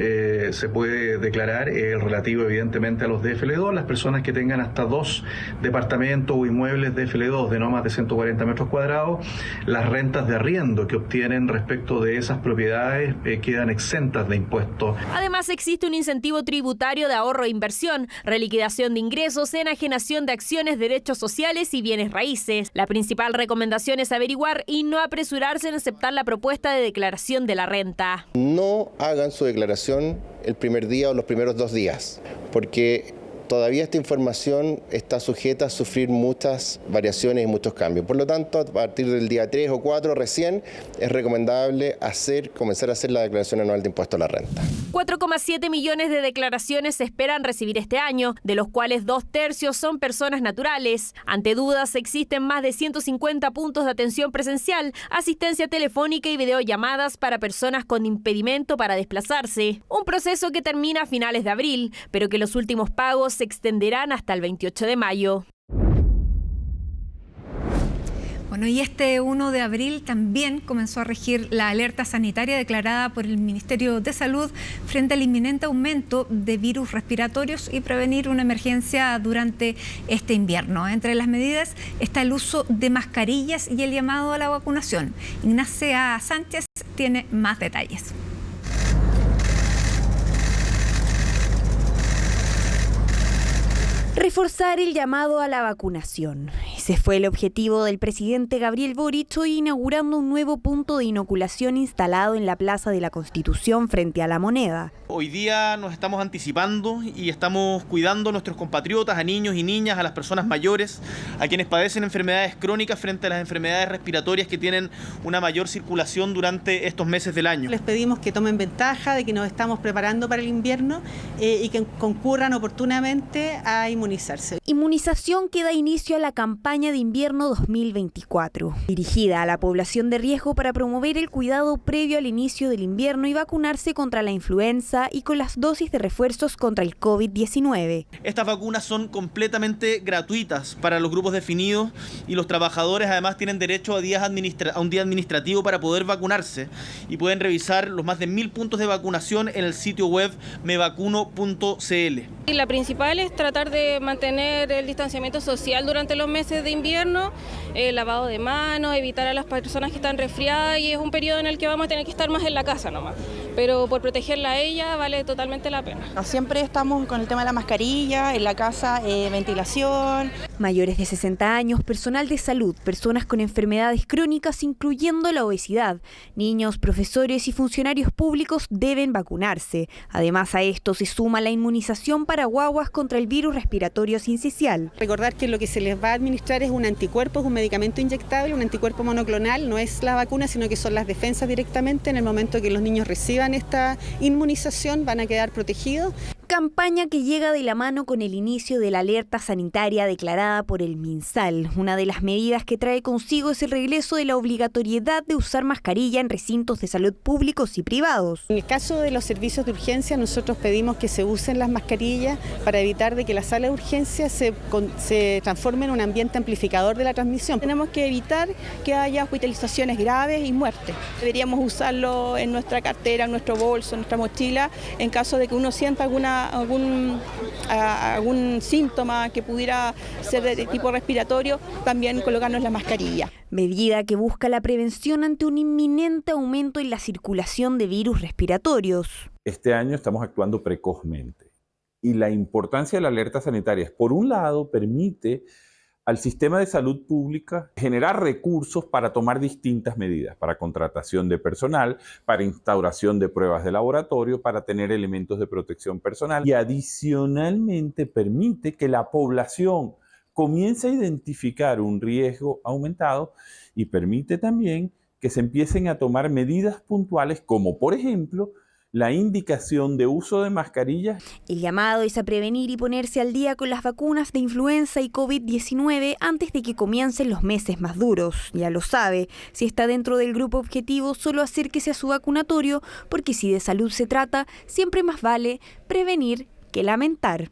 se puede declarar es el relativo evidentemente a los DFL2, las personas que tengan hasta 2 departamentos o inmuebles DFL2 de no más de 140 metros cuadrados, las rentas de arriendo que obtienen respecto de esas propiedades quedan exentas de impuestos. Además, existe un incentivo tributario de ahorro e inversión, reliquidación de ingresos, enajenación de acciones, derechos sociales y bienes raíces. La principal recomendación es averiguar y no apresurarse en aceptar la propuesta de declaración de la renta. No hagan su declaración el primer día o los primeros 2 días, porque todavía esta información está sujeta a sufrir muchas variaciones y muchos cambios. Por lo tanto, a partir del día 3 o 4 recién es recomendable comenzar a hacer la declaración anual de impuesto a la renta. 4,7 millones de declaraciones se esperan recibir este año, de los cuales 2/3 son personas naturales. Ante dudas, existen más de 150 puntos de atención presencial, asistencia telefónica y videollamadas para personas con impedimento para desplazarse. Un proceso que termina a finales de abril, pero que los últimos pagos se extenderán hasta el 28 de mayo. Bueno, y este 1 de abril también comenzó a regir la alerta sanitaria declarada por el Ministerio de Salud frente al inminente aumento de virus respiratorios y prevenir una emergencia durante este invierno. Entre las medidas está el uso de mascarillas y el llamado a la vacunación. Ignacia Sánchez tiene más detalles. Reforzar el llamado a la vacunación. Ese fue el objetivo del presidente Gabriel Boric hoy inaugurando un nuevo punto de inoculación instalado en la Plaza de la Constitución frente a la Moneda. Hoy día nos estamos anticipando y estamos cuidando a nuestros compatriotas, a niños y niñas, a las personas mayores, a quienes padecen enfermedades crónicas frente a las enfermedades respiratorias que tienen una mayor circulación durante estos meses del año. Les pedimos que tomen ventaja de que nos estamos preparando para el invierno y que concurran oportunamente a inmunizarse. Inmunización que da inicio a la campaña de invierno 2024, dirigida a la población de riesgo para promover el cuidado previo al inicio del invierno y vacunarse contra la influenza y con las dosis de refuerzos contra el COVID-19. Estas vacunas son completamente gratuitas para los grupos definidos y los trabajadores además tienen derecho a un día administrativo para poder vacunarse y pueden revisar los más de 1000 puntos de vacunación en el sitio web mevacuno.cl. La principal es tratar de mantener el distanciamiento social durante los meses de invierno, el lavado de manos, evitar a las personas que están resfriadas y es un periodo en el que vamos a tener que estar más en la casa nomás. Pero por protegerla a ella vale totalmente la pena. Siempre estamos con el tema de la mascarilla, en la casa ventilación. Mayores de 60 años, personal de salud, personas con enfermedades crónicas incluyendo la obesidad, niños, profesores y funcionarios públicos deben vacunarse. Además a esto se suma la inmunización para guaguas contra el virus respiratorio sincicial. Recordar que lo que se les va a administrar es un anticuerpo, es un medicamento inyectable, un anticuerpo monoclonal, no es la vacuna, sino que son las defensas directamente. En el momento que los niños reciban esta inmunización van a quedar protegidos. Campaña que llega de la mano con el inicio de la alerta sanitaria declarada por el MinSal. Una de las medidas que trae consigo es el regreso de la obligatoriedad de usar mascarilla en recintos de salud públicos y privados. En el caso de los servicios de urgencia, nosotros pedimos que se usen las mascarillas para evitar de que la sala de urgencia se transforme en un ambiente amplificador de la transmisión. Tenemos que evitar que haya hospitalizaciones graves y muertes. Deberíamos usarlo en nuestra cartera, en nuestro bolso, en nuestra mochila, en caso de que uno sienta algún síntoma que pudiera ser de tipo respiratorio, también colocarnos la mascarilla. Medida que busca la prevención ante un inminente aumento en la circulación de virus respiratorios. Este año estamos actuando precozmente y la importancia de la alerta sanitaria es, por un lado, permite al sistema de salud pública generar recursos para tomar distintas medidas, para contratación de personal, para instauración de pruebas de laboratorio, para tener elementos de protección personal y adicionalmente permite que la población comience a identificar un riesgo aumentado y permite también que se empiecen a tomar medidas puntuales como, por ejemplo, la indicación de uso de mascarillas. El llamado es a prevenir y ponerse al día con las vacunas de influenza y COVID-19 antes de que comiencen los meses más duros. Ya lo sabe, si está dentro del grupo objetivo, solo acérquese a su vacunatorio, porque si de salud se trata, siempre más vale prevenir que lamentar.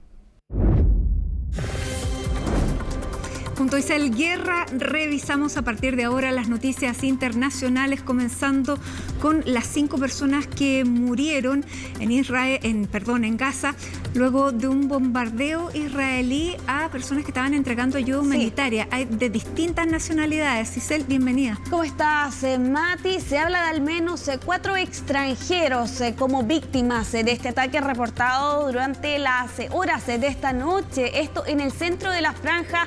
Junto a Isabel Guerra revisamos a partir de ahora las noticias internacionales, comenzando con las 5 personas que murieron en Gaza, luego de un bombardeo israelí a personas que estaban entregando ayuda humanitaria. Hay de distintas nacionalidades. Isabel, bienvenida. ¿Cómo estás, Mati? Se habla de al menos 4 extranjeros como víctimas de este ataque reportado durante las horas de esta noche. Esto en el centro de la franja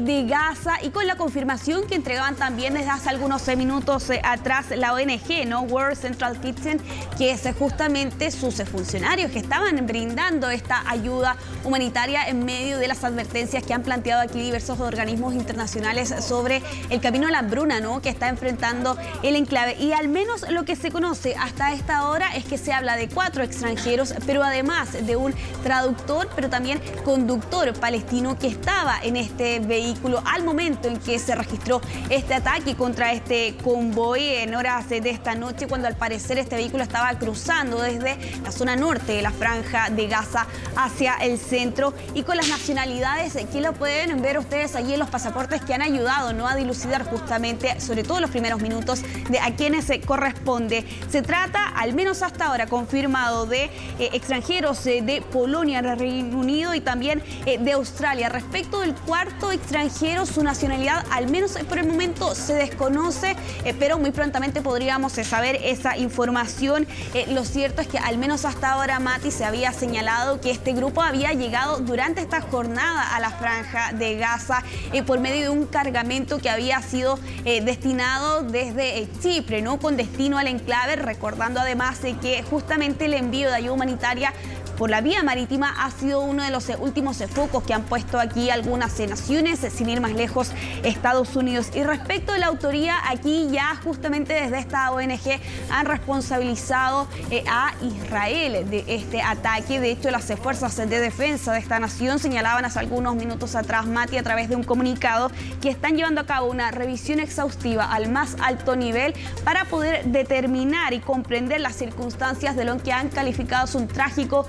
de Gaza, y con la confirmación que entregaban también desde hace algunos minutos atrás la ONG, ¿no? World Central Kitchen, que es justamente sus funcionarios que estaban brindando esta ayuda humanitaria en medio de las advertencias que han planteado aquí diversos organismos internacionales sobre el camino a la hambruna, ¿no?, que está enfrentando el enclave. Y al menos lo que se conoce hasta esta hora es que se habla de 4 extranjeros, pero además de un traductor, pero también conductor palestino que estaba en este vehículo al momento en que se registró este ataque contra este convoy en horas de esta noche, cuando al parecer este vehículo estaba cruzando desde la zona norte de la franja de Gaza hacia el centro, y con las nacionalidades que lo pueden ver ustedes allí en los pasaportes, que han ayudado, ¿no?, a dilucidar justamente, sobre todo los primeros minutos, de a quienes se corresponde. Se trata, al menos hasta ahora, confirmado de extranjeros de Polonia, de Reino Unido y también de Australia. Respecto del 4º extranjero, su nacionalidad al menos por el momento se desconoce, pero muy prontamente podríamos saber esa información. Lo cierto es que al menos hasta ahora, Mati, se había señalado que este grupo había llegado durante esta jornada a la franja de Gaza por medio de un cargamento que había sido destinado desde Chipre, ¿no?, con destino al enclave, recordando además que justamente el envío de ayuda humanitaria por la vía marítima ha sido uno de los últimos focos que han puesto aquí algunas naciones, sin ir más lejos, Estados Unidos. Y respecto de la autoría, aquí ya justamente desde esta ONG han responsabilizado a Israel de este ataque. De hecho, las fuerzas de defensa de esta nación señalaban hace algunos minutos atrás, Mati, a través de un comunicado, que están llevando a cabo una revisión exhaustiva al más alto nivel para poder determinar y comprender las circunstancias de lo que han calificado as un trágico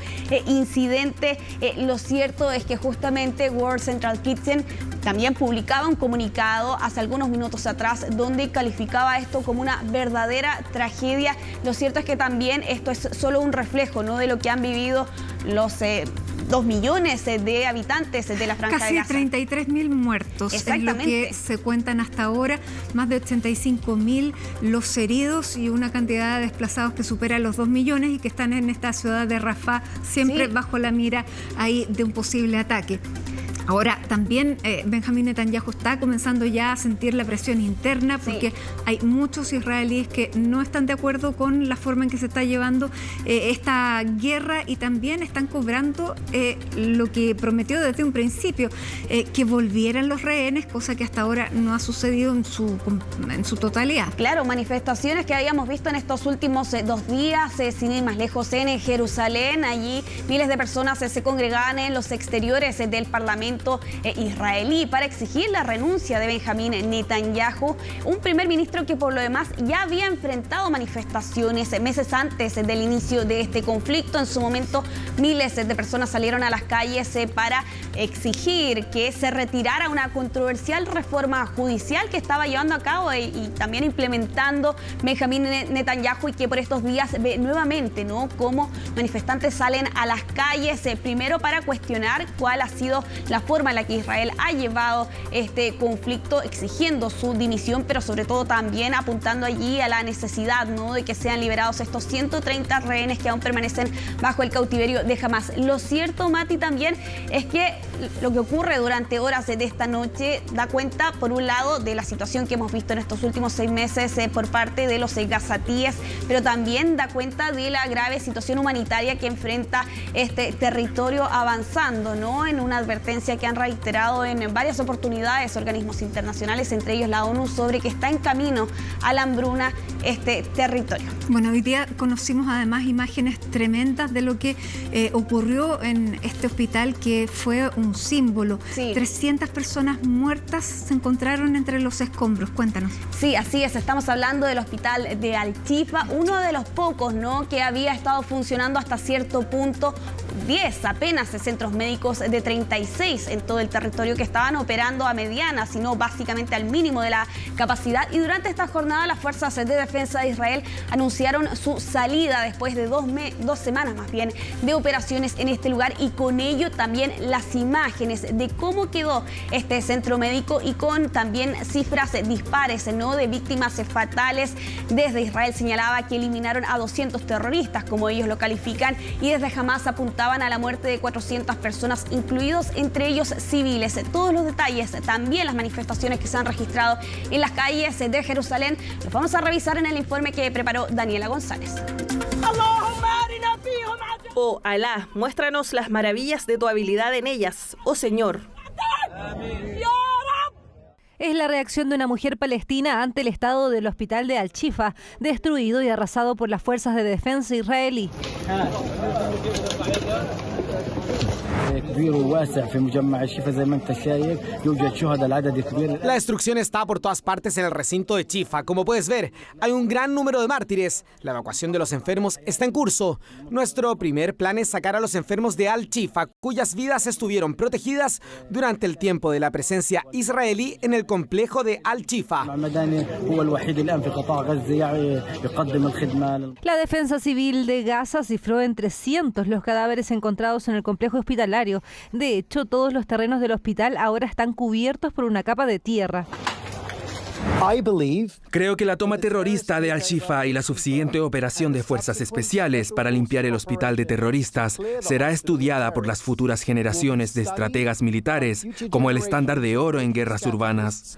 incidente. Lo cierto es que justamente World Central Kitchen también publicaba un comunicado hace algunos minutos atrás donde calificaba esto como una verdadera tragedia. Lo cierto es que también esto es solo un reflejo, ¿no?, de lo que han vivido los 2 millones de habitantes de la franja de Gaza. Casi 33.000 muertos es lo que se cuentan hasta ahora, más de 85.000 los heridos y una cantidad de desplazados que supera los 2 millones y que están en esta ciudad de Rafah, siempre bajo la mira ahí de un posible ataque. Ahora, también Benjamín Netanyahu está comenzando ya a sentir la presión interna, porque hay muchos israelíes que no están de acuerdo con la forma en que se está llevando esta guerra, y también están cobrando lo que prometió desde un principio, que volvieran los rehenes, cosa que hasta ahora no ha sucedido en su totalidad. Claro, manifestaciones que habíamos visto en estos últimos 2 días, sin ir más lejos, en Jerusalén. Allí miles de personas se congregaban en los exteriores del Parlamento israelí para exigir la renuncia de Benjamín Netanyahu, un primer ministro que por lo demás ya había enfrentado manifestaciones meses antes del inicio de este conflicto. En su momento miles de personas salieron a las calles para exigir que se retirara una controversial reforma judicial que estaba llevando a cabo y también implementando Benjamín Netanyahu, y que por estos días ve nuevamente, ¿no?, cómo manifestantes salen a las calles, primero para cuestionar cuál ha sido la forma en la que Israel ha llevado este conflicto, exigiendo su dimisión, pero sobre todo también apuntando allí a la necesidad, ¿no?, de que sean liberados estos 130 rehenes que aún permanecen bajo el cautiverio de Hamas. Lo cierto, Mati, también es que lo que ocurre durante horas de esta noche da cuenta, por un lado, de la situación que hemos visto en estos últimos 6 meses por parte de los gazatíes, pero también da cuenta de la grave situación humanitaria que enfrenta este territorio, avanzando, ¿no?, en una advertencia que han reiterado en varias oportunidades organismos internacionales, entre ellos la ONU, sobre que está en camino a la hambruna este territorio. Bueno, hoy día conocimos además imágenes tremendas de lo que ocurrió en este hospital, que fue un símbolo. 300 personas muertas se encontraron entre los escombros. Cuéntanos. Sí, así es. Estamos hablando del hospital de Al-Shifa, uno de los pocos, ¿no?, que había estado funcionando hasta cierto punto 10 apenas centros médicos de 36 en todo el territorio que estaban operando a mediana, sino básicamente al mínimo de la capacidad. Y durante esta jornada las fuerzas de defensa de Israel anunciaron su salida después de 2 semanas más bien de operaciones en este lugar, y con ello también las imágenes de cómo quedó este centro médico y con también cifras dispares, ¿no?, de víctimas fatales. Desde Israel señalaba que eliminaron a 200 terroristas, como ellos lo califican, y desde Hamás apuntaban a la muerte de 400 personas, incluidos entre ellos civiles. Todos los detalles, también las manifestaciones que se han registrado en las calles de Jerusalén, los vamos a revisar en el informe que preparó Daniela González. Oh Alá, muéstranos las maravillas de tu habilidad en ellas, oh Señor. Es la reacción de una mujer palestina ante el estado del hospital de Al-Shifa, destruido y arrasado por las fuerzas de defensa israelí. La destrucción está por todas partes en el recinto de Shifa. Como puedes ver, hay un gran número de mártires. La evacuación de los enfermos está en curso. Nuestro primer plan es sacar a los enfermos de Al-Shifa, cuyas vidas estuvieron protegidas durante el tiempo de la presencia israelí en el complejo de Al-Shifa. La defensa civil de Gaza cifró en 300 los cadáveres encontrados en el complejo hospitalario. De hecho, todos los terrenos del hospital ahora están cubiertos por una capa de tierra. Creo que la toma terrorista de Al-Shifa y la subsiguiente operación de fuerzas especiales para limpiar el hospital de terroristas será estudiada por las futuras generaciones de estrategas militares como el estándar de oro en guerras urbanas.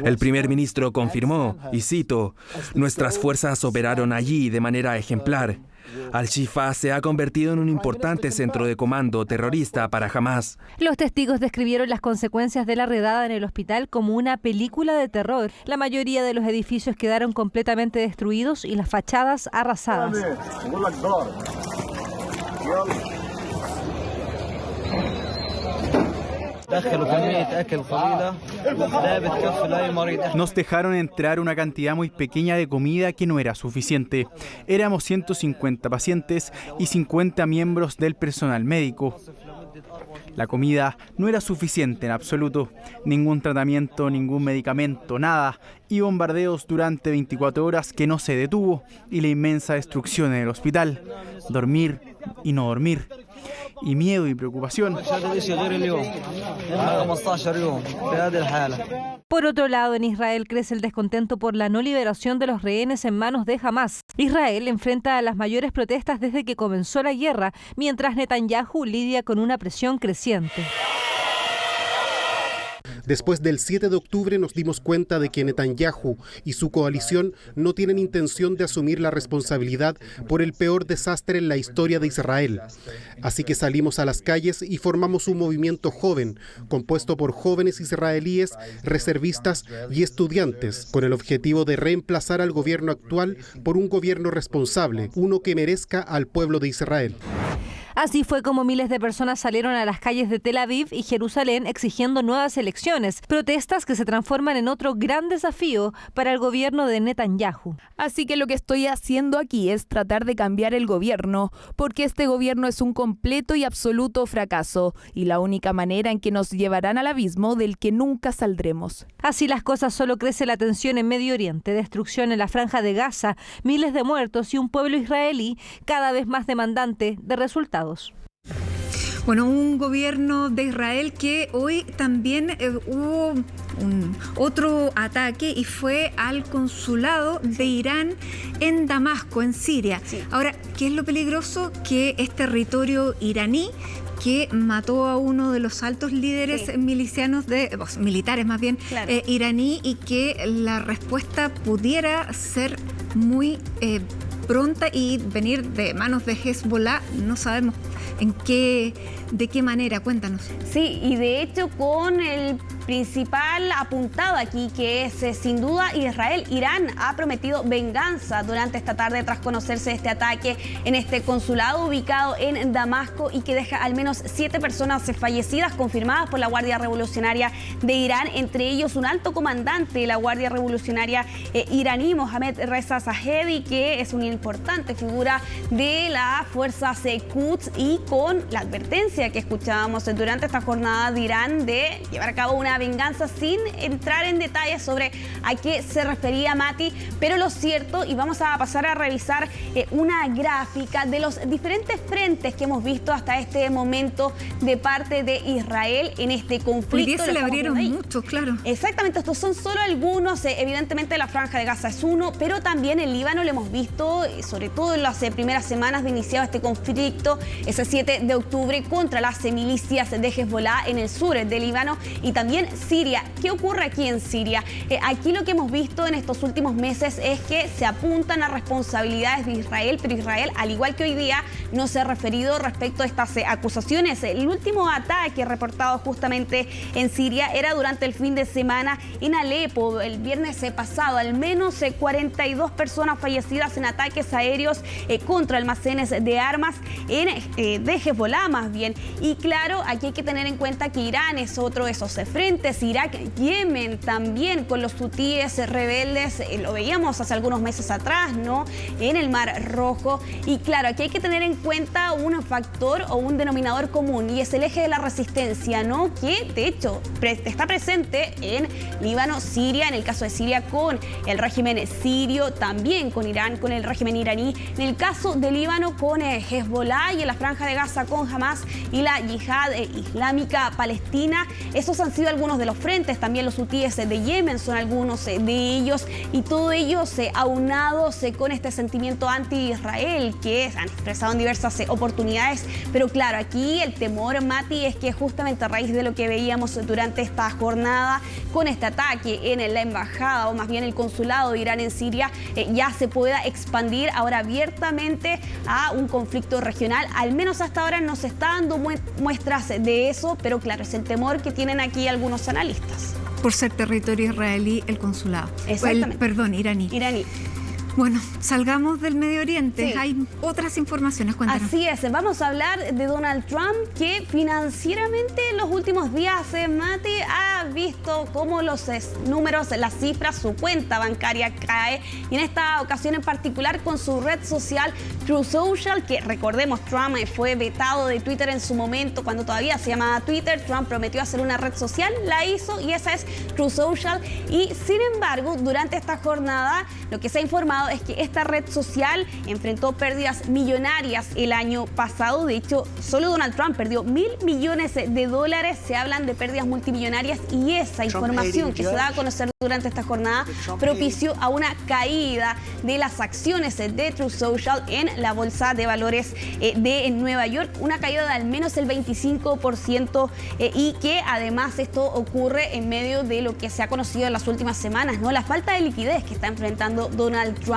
El primer ministro confirmó, y cito, «Nuestras fuerzas operaron allí de manera ejemplar». Al-Shifa se ha convertido en un importante centro de comando terrorista para Hamás. Los testigos describieron las consecuencias de la redada en el hospital como una película de terror. La mayoría de los edificios quedaron completamente destruidos y las fachadas arrasadas. Nos dejaron entrar una cantidad muy pequeña de comida que no era suficiente. Éramos 150 pacientes y 50 miembros del personal médico. La comida no era suficiente en absoluto. Ningún tratamiento, ningún medicamento, nada. Y bombardeos durante 24 horas que no se detuvo. Y la inmensa destrucción en el hospital. Dormir y no dormir. Y miedo y preocupación. Por otro lado, en Israel crece el descontento por la no liberación de los rehenes en manos de Hamás. Israel enfrenta a las mayores protestas desde que comenzó la guerra, mientras Netanyahu lidia con una presión creciente. Después del 7 de octubre nos dimos cuenta de que Netanyahu y su coalición no tienen intención de asumir la responsabilidad por el peor desastre en la historia de Israel. Así que salimos a las calles y formamos un movimiento joven, compuesto por jóvenes israelíes, reservistas y estudiantes, con el objetivo de reemplazar al gobierno actual por un gobierno responsable, uno que merezca al pueblo de Israel. Así fue como miles de personas salieron a las calles de Tel Aviv y Jerusalén exigiendo nuevas elecciones, protestas que se transforman en otro gran desafío para el gobierno de Netanyahu. Así que lo que estoy haciendo aquí es tratar de cambiar el gobierno, porque este gobierno es un completo y absoluto fracaso, y la única manera en que nos llevarán al abismo del que nunca saldremos. Así las cosas, solo crece la tensión en Medio Oriente, destrucción en la Franja de Gaza, miles de muertos y un pueblo israelí cada vez más demandante de resultados. Bueno, un gobierno de Israel que hoy también hubo otro ataque y fue al consulado de Irán en Damasco, en Siria. Sí. Ahora, ¿qué es lo peligroso? Que es territorio iraní, que mató a uno de los altos líderes milicianos, militares más bien, claro, iraní, y que la respuesta pudiera ser muy pronta y venir de manos de Hezbollah. No sabemos de qué manera. Cuéntanos. Sí, y de hecho con el principal apuntado aquí, que es sin duda Israel. Irán ha prometido venganza durante esta tarde tras conocerse este ataque en este consulado ubicado en Damasco y que deja al menos 7 personas fallecidas confirmadas por la Guardia Revolucionaria de Irán, entre ellos un alto comandante de la Guardia Revolucionaria iraní, Mohammad Reza Zahedi, que es una importante figura de las fuerzas Quds, y con la advertencia que escuchábamos durante esta jornada de Irán de llevar a cabo una venganza, sin entrar en detalles sobre a qué se refería Mati, pero lo cierto, y vamos a pasar a revisar una gráfica de los diferentes frentes que hemos visto hasta este momento de parte de Israel en este conflicto. Hoy día se le abrieron muchos, claro. Exactamente, estos son solo algunos, evidentemente la Franja de Gaza es uno, pero también el Líbano lo hemos visto, sobre todo en las primeras semanas de iniciado este conflicto, ese 7 de octubre, contra las milicias de Hezbollah en el sur del Líbano, y también Siria. ¿Qué ocurre aquí en Siria? Aquí lo que hemos visto en estos últimos meses es que se apuntan a responsabilidades de Israel, pero Israel, al igual que hoy día, no se ha referido respecto a estas acusaciones. El último ataque reportado justamente en Siria era durante el fin de semana en Alepo, el viernes pasado. Al menos 42 personas fallecidas en ataques aéreos contra almacenes de armas de Hezbollah más bien. Y claro, aquí hay que tener en cuenta que Irán es otro de esos frentes, Irak, Yemen también con los hutíes rebeldes, lo veíamos hace algunos meses atrás, ¿no? En el Mar Rojo. Y claro, aquí hay que tener en cuenta un factor o un denominador común, y es el eje de la resistencia, ¿no? Que de hecho está presente en Líbano, Siria, en el caso de Siria con el régimen sirio, también con Irán, con el régimen iraní, en el caso de Líbano con Hezbollah, y en la Franja de Gaza con Hamas y la Yihad Islámica Palestina. Esos han sido algunos de los frentes, también los hutíes de Yemen son algunos de ellos, y todo ello aunados con este sentimiento anti-Israel que han expresado en diversas oportunidades. Pero claro, aquí el temor, Mati, es que justamente a raíz de lo que veíamos durante esta jornada con este ataque en la embajada, o más bien el consulado de Irán en Siria, ya se pueda expandir ahora abiertamente a un conflicto regional. Al menos hasta ahora no se está dando muestras de eso, pero claro, es el temor que tienen aquí algunos analistas. Por ser territorio israelí, el consulado. Exactamente. Iraní. Bueno, salgamos del Medio Oriente. Sí. Hay otras informaciones, cuéntanos. Así es, vamos a hablar de Donald Trump, que financieramente en los últimos días, Mati, ha visto cómo los números, las cifras, su cuenta bancaria cae, y en esta ocasión en particular con su red social Truth Social, que recordemos, Trump fue vetado de Twitter en su momento, cuando todavía se llamaba Twitter. Trump prometió hacer una red social, la hizo, y esa es Truth Social. Y sin embargo, durante esta jornada, lo que se ha informado es que esta red social enfrentó pérdidas millonarias el año pasado. De hecho, solo Donald Trump perdió $1.000 millones. Se hablan de pérdidas multimillonarias, y esa información que se da a conocer durante esta jornada propició a una caída de las acciones de Truth Social en la bolsa de valores de Nueva York, una caída de al menos el 25%, y que además esto ocurre en medio de lo que se ha conocido en las últimas semanas, ¿no? La falta de liquidez que está enfrentando Donald Trump.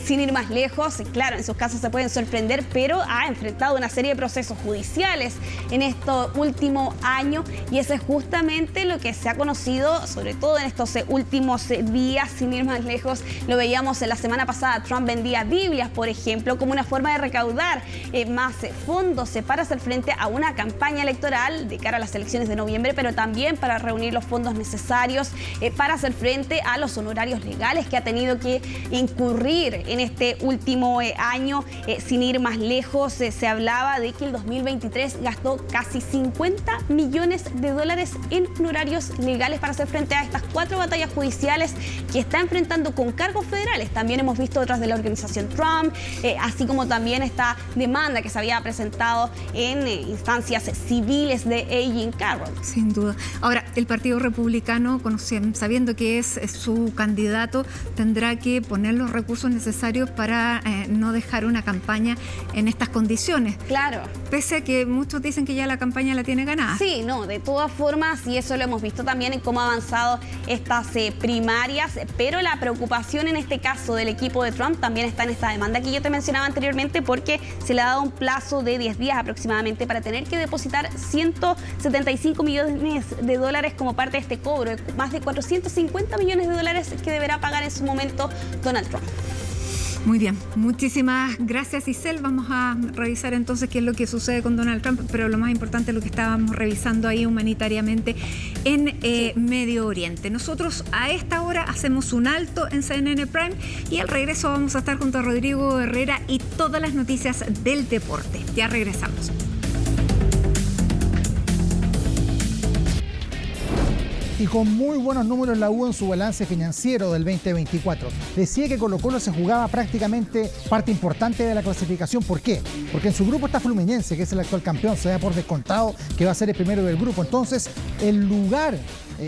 Sin ir más lejos, claro, en sus casos se pueden sorprender, pero ha enfrentado una serie de procesos judiciales en este último año, y eso es justamente lo que se ha conocido, sobre todo en estos últimos días. Sin ir más lejos, lo veíamos en la semana pasada. Trump vendía Biblias, por ejemplo, como una forma de recaudar más fondos para hacer frente a una campaña electoral de cara a las elecciones de noviembre, pero también para reunir los fondos necesarios para hacer frente a los honorarios legales que ha tenido que incurrir en este último año. Sin ir más lejos, se hablaba de que el 2023 gastó casi $50 millones en honorarios legales para hacer frente a estas 4 batallas judiciales que está enfrentando con cargos federales. También hemos visto otras de la organización Trump, así como también esta demanda que se había presentado en instancias civiles de Jean Carroll. Sin duda. Ahora, el Partido Republicano, sabiendo que es su candidato, tendrá que ponerlo los recursos necesarios para no dejar una campaña en estas condiciones. Claro. Pese a que muchos dicen que ya la campaña la tiene ganada. Sí, no, de todas formas, y eso lo hemos visto también en cómo ha avanzado estas primarias, pero la preocupación en este caso del equipo de Trump también está en esta demanda que yo te mencionaba anteriormente, porque se le ha dado un plazo de 10 días aproximadamente para tener que depositar 175 millones de dólares como parte de este cobro, más de 450 millones de dólares que deberá pagar en su momento Donald Trump. Muy bien, muchísimas gracias, Isel. Vamos a revisar entonces qué es lo que sucede con Donald Trump, pero lo más importante es lo que estábamos revisando ahí humanitariamente en Medio Oriente. Nosotros a esta hora hacemos un alto en CNN Prime y al regreso vamos a estar junto a Rodrigo Herrera y todas las noticias del deporte. Ya regresamos. Y con muy buenos números la U en su balance financiero del 2024. Decía que Colo-Colo se jugaba prácticamente parte importante de la clasificación. ¿Por qué? Porque en su grupo está Fluminense, que es el actual campeón, se da por descontado que va a ser el primero del grupo. Entonces, el lugar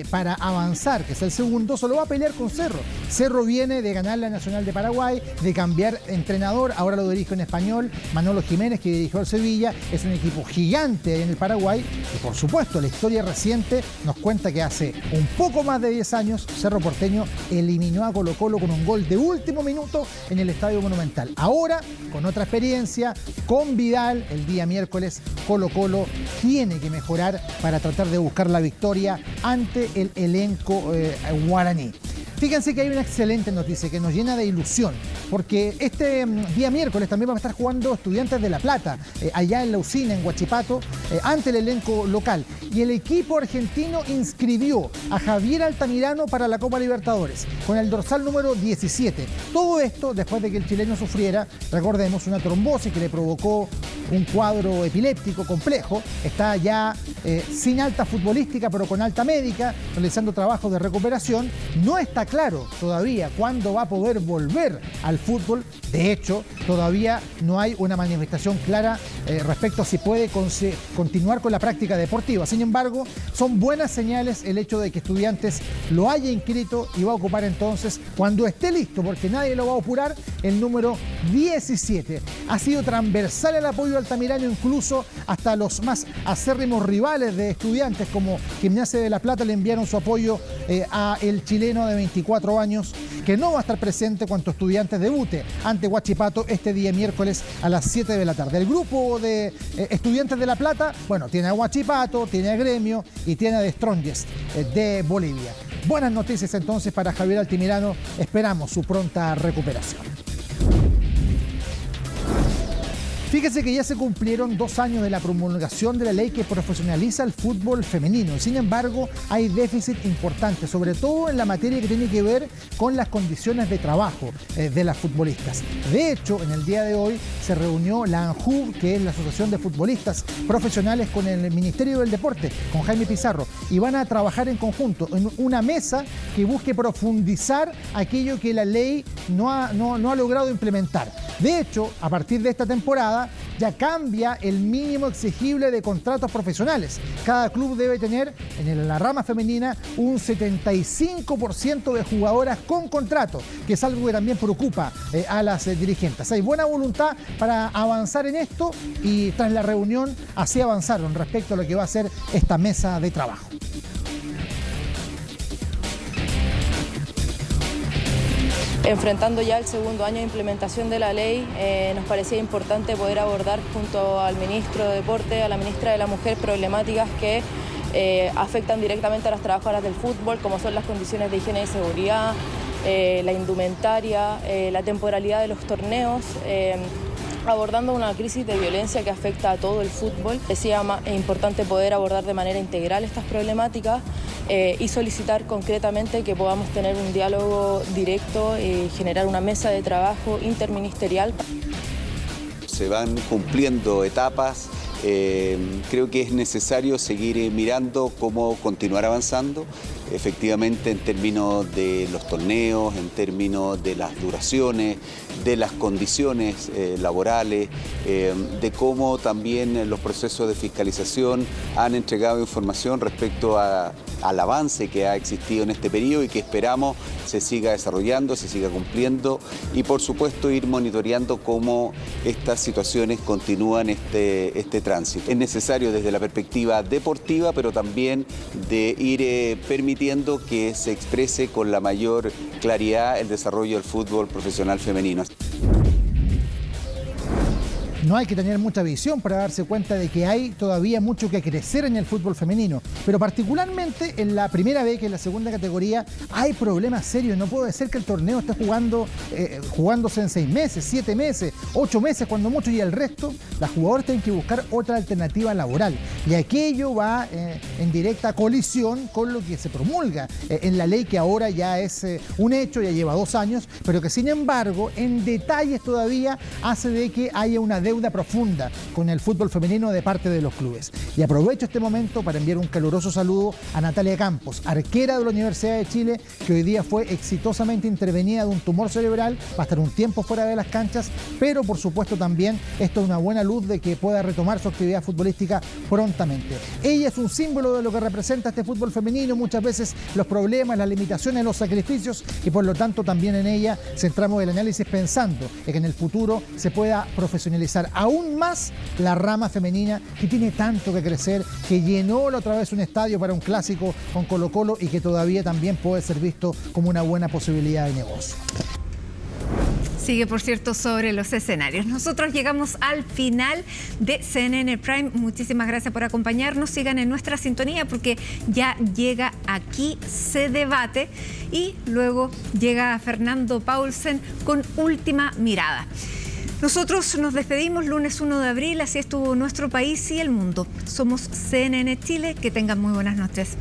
para avanzar, que es el segundo, solo va a pelear con Cerro. Cerro viene de ganar la Nacional de Paraguay, de cambiar entrenador, ahora lo dirige en español, Manolo Jiménez, que dirigió al Sevilla, es un equipo gigante en el Paraguay, y por supuesto la historia reciente nos cuenta que hace un poco más de 10 años Cerro Porteño eliminó a Colo-Colo con un gol de último minuto en el Estadio Monumental. Ahora, con otra experiencia, con Vidal, el día miércoles, Colo-Colo tiene que mejorar para tratar de buscar la victoria ante el elenco guaraní. Fíjense que hay una excelente noticia que nos llena de ilusión, porque este día miércoles también van a estar jugando Estudiantes de La Plata, allá en la usina, en Huachipato, ante el elenco local. Y el equipo argentino inscribió a Javier Altamirano para la Copa Libertadores, con el dorsal número 17. Todo esto después de que el chileno sufriera, recordemos, una trombosis que le provocó un cuadro epiléptico complejo. Está ya sin alta futbolística, pero con alta médica, realizando trabajos de recuperación. No está claro todavía cuándo va a poder volver al fútbol. De hecho, todavía no hay una manifestación clara respecto a si puede continuar con la práctica deportiva. Sin embargo, son buenas señales el hecho de que Estudiantes lo haya inscrito y va a ocupar entonces, cuando esté listo, porque nadie lo va a apurar, el número 17. Ha sido transversal el apoyo de Altamirano, incluso hasta los más acérrimos rivales de Estudiantes, como Gimnasia de La Plata, le enviaron su apoyo a el chileno de 24 años, que no va a estar presente cuando Estudiantes debute ante Huachipato este día miércoles a las 7 de la tarde. El grupo de Estudiantes de La Plata, bueno, tiene a Huachipato, tiene a Gremio y tiene a The Strongest de Bolivia. Buenas noticias entonces para Javier Altamirano, esperamos su pronta recuperación. Fíjese que ya se cumplieron 2 años de la promulgación de la ley que profesionaliza el fútbol femenino. Sin embargo, hay déficit importante, sobre todo en la materia que tiene que ver con las condiciones de trabajo de las futbolistas. De hecho, en el día de hoy se reunió la ANJUB, que es la Asociación de Futbolistas Profesionales, con el Ministerio del Deporte, con Jaime Pizarro, y van a trabajar en conjunto en una mesa que busque profundizar aquello que la ley no ha logrado implementar. De hecho, a partir de esta temporada, ya cambia el mínimo exigible de contratos profesionales. Cada club debe tener en la rama femenina un 75% de jugadoras con contrato, que es algo que también preocupa a las dirigentes. Hay buena voluntad para avanzar en esto y tras la reunión así avanzaron respecto a lo que va a ser esta mesa de trabajo. Enfrentando ya el segundo año de implementación de la ley, nos parecía importante poder abordar junto al ministro de Deporte, a la ministra de la Mujer, problemáticas que afectan directamente a las trabajadoras del fútbol, como son las condiciones de higiene y seguridad, la indumentaria, la temporalidad de los torneos, abordando una crisis de violencia que afecta a todo el fútbol. Decía importante poder abordar de manera integral estas problemáticas y solicitar concretamente que podamos tener un diálogo directo y generar una mesa de trabajo interministerial. Se van cumpliendo etapas Creo que es necesario seguir mirando cómo continuar avanzando, efectivamente en términos de los torneos, en términos de las duraciones, de las condiciones laborales, de cómo también los procesos de fiscalización han entregado información respecto al avance que ha existido en este periodo y que esperamos se siga desarrollando, se siga cumpliendo y por supuesto ir monitoreando cómo estas situaciones continúan este tránsito. Es necesario desde la perspectiva deportiva, pero también de ir permitiendo que se exprese con la mayor claridad el desarrollo del fútbol profesional femenino. No hay que tener mucha visión para darse cuenta de que hay todavía mucho que crecer en el fútbol femenino, pero particularmente en la primera B, que es la segunda categoría, hay problemas serios. No puede ser que el torneo esté jugándose en 6 meses, 7 meses, 8 meses cuando mucho, y el resto, las jugadoras tienen que buscar otra alternativa laboral. Y aquello va en directa colisión con lo que se promulga en la ley, que ahora ya es un hecho, ya lleva 2 años, pero que sin embargo en detalles todavía hace de que haya una deuda profunda con el fútbol femenino de parte de los clubes. Y aprovecho este momento para enviar un caluroso saludo a Natalia Campos, arquera de la Universidad de Chile, que hoy día fue exitosamente intervenida de un tumor cerebral, va a estar un tiempo fuera de las canchas, pero por supuesto también esto es una buena luz de que pueda retomar su actividad futbolística prontamente. Ella es un símbolo de lo que representa este fútbol femenino, muchas veces los problemas, las limitaciones, los sacrificios, y por lo tanto también en ella centramos el análisis pensando en que en el futuro se pueda profesionalizar aún más la rama femenina, que tiene tanto que crecer, que llenó la otra vez un estadio para un clásico con Colo-Colo y que todavía también puede ser visto como una buena posibilidad de negocio. Sigue, por cierto, sobre los escenarios. Nosotros llegamos al final de CNN Prime. Muchísimas gracias por acompañarnos. Sigan en nuestra sintonía porque ya llega Aquí se debate y luego llega Fernando Paulsen con Última Mirada. Nosotros nos despedimos lunes 1 de abril, así estuvo nuestro país y el mundo. Somos CNN Chile, que tengan muy buenas noches.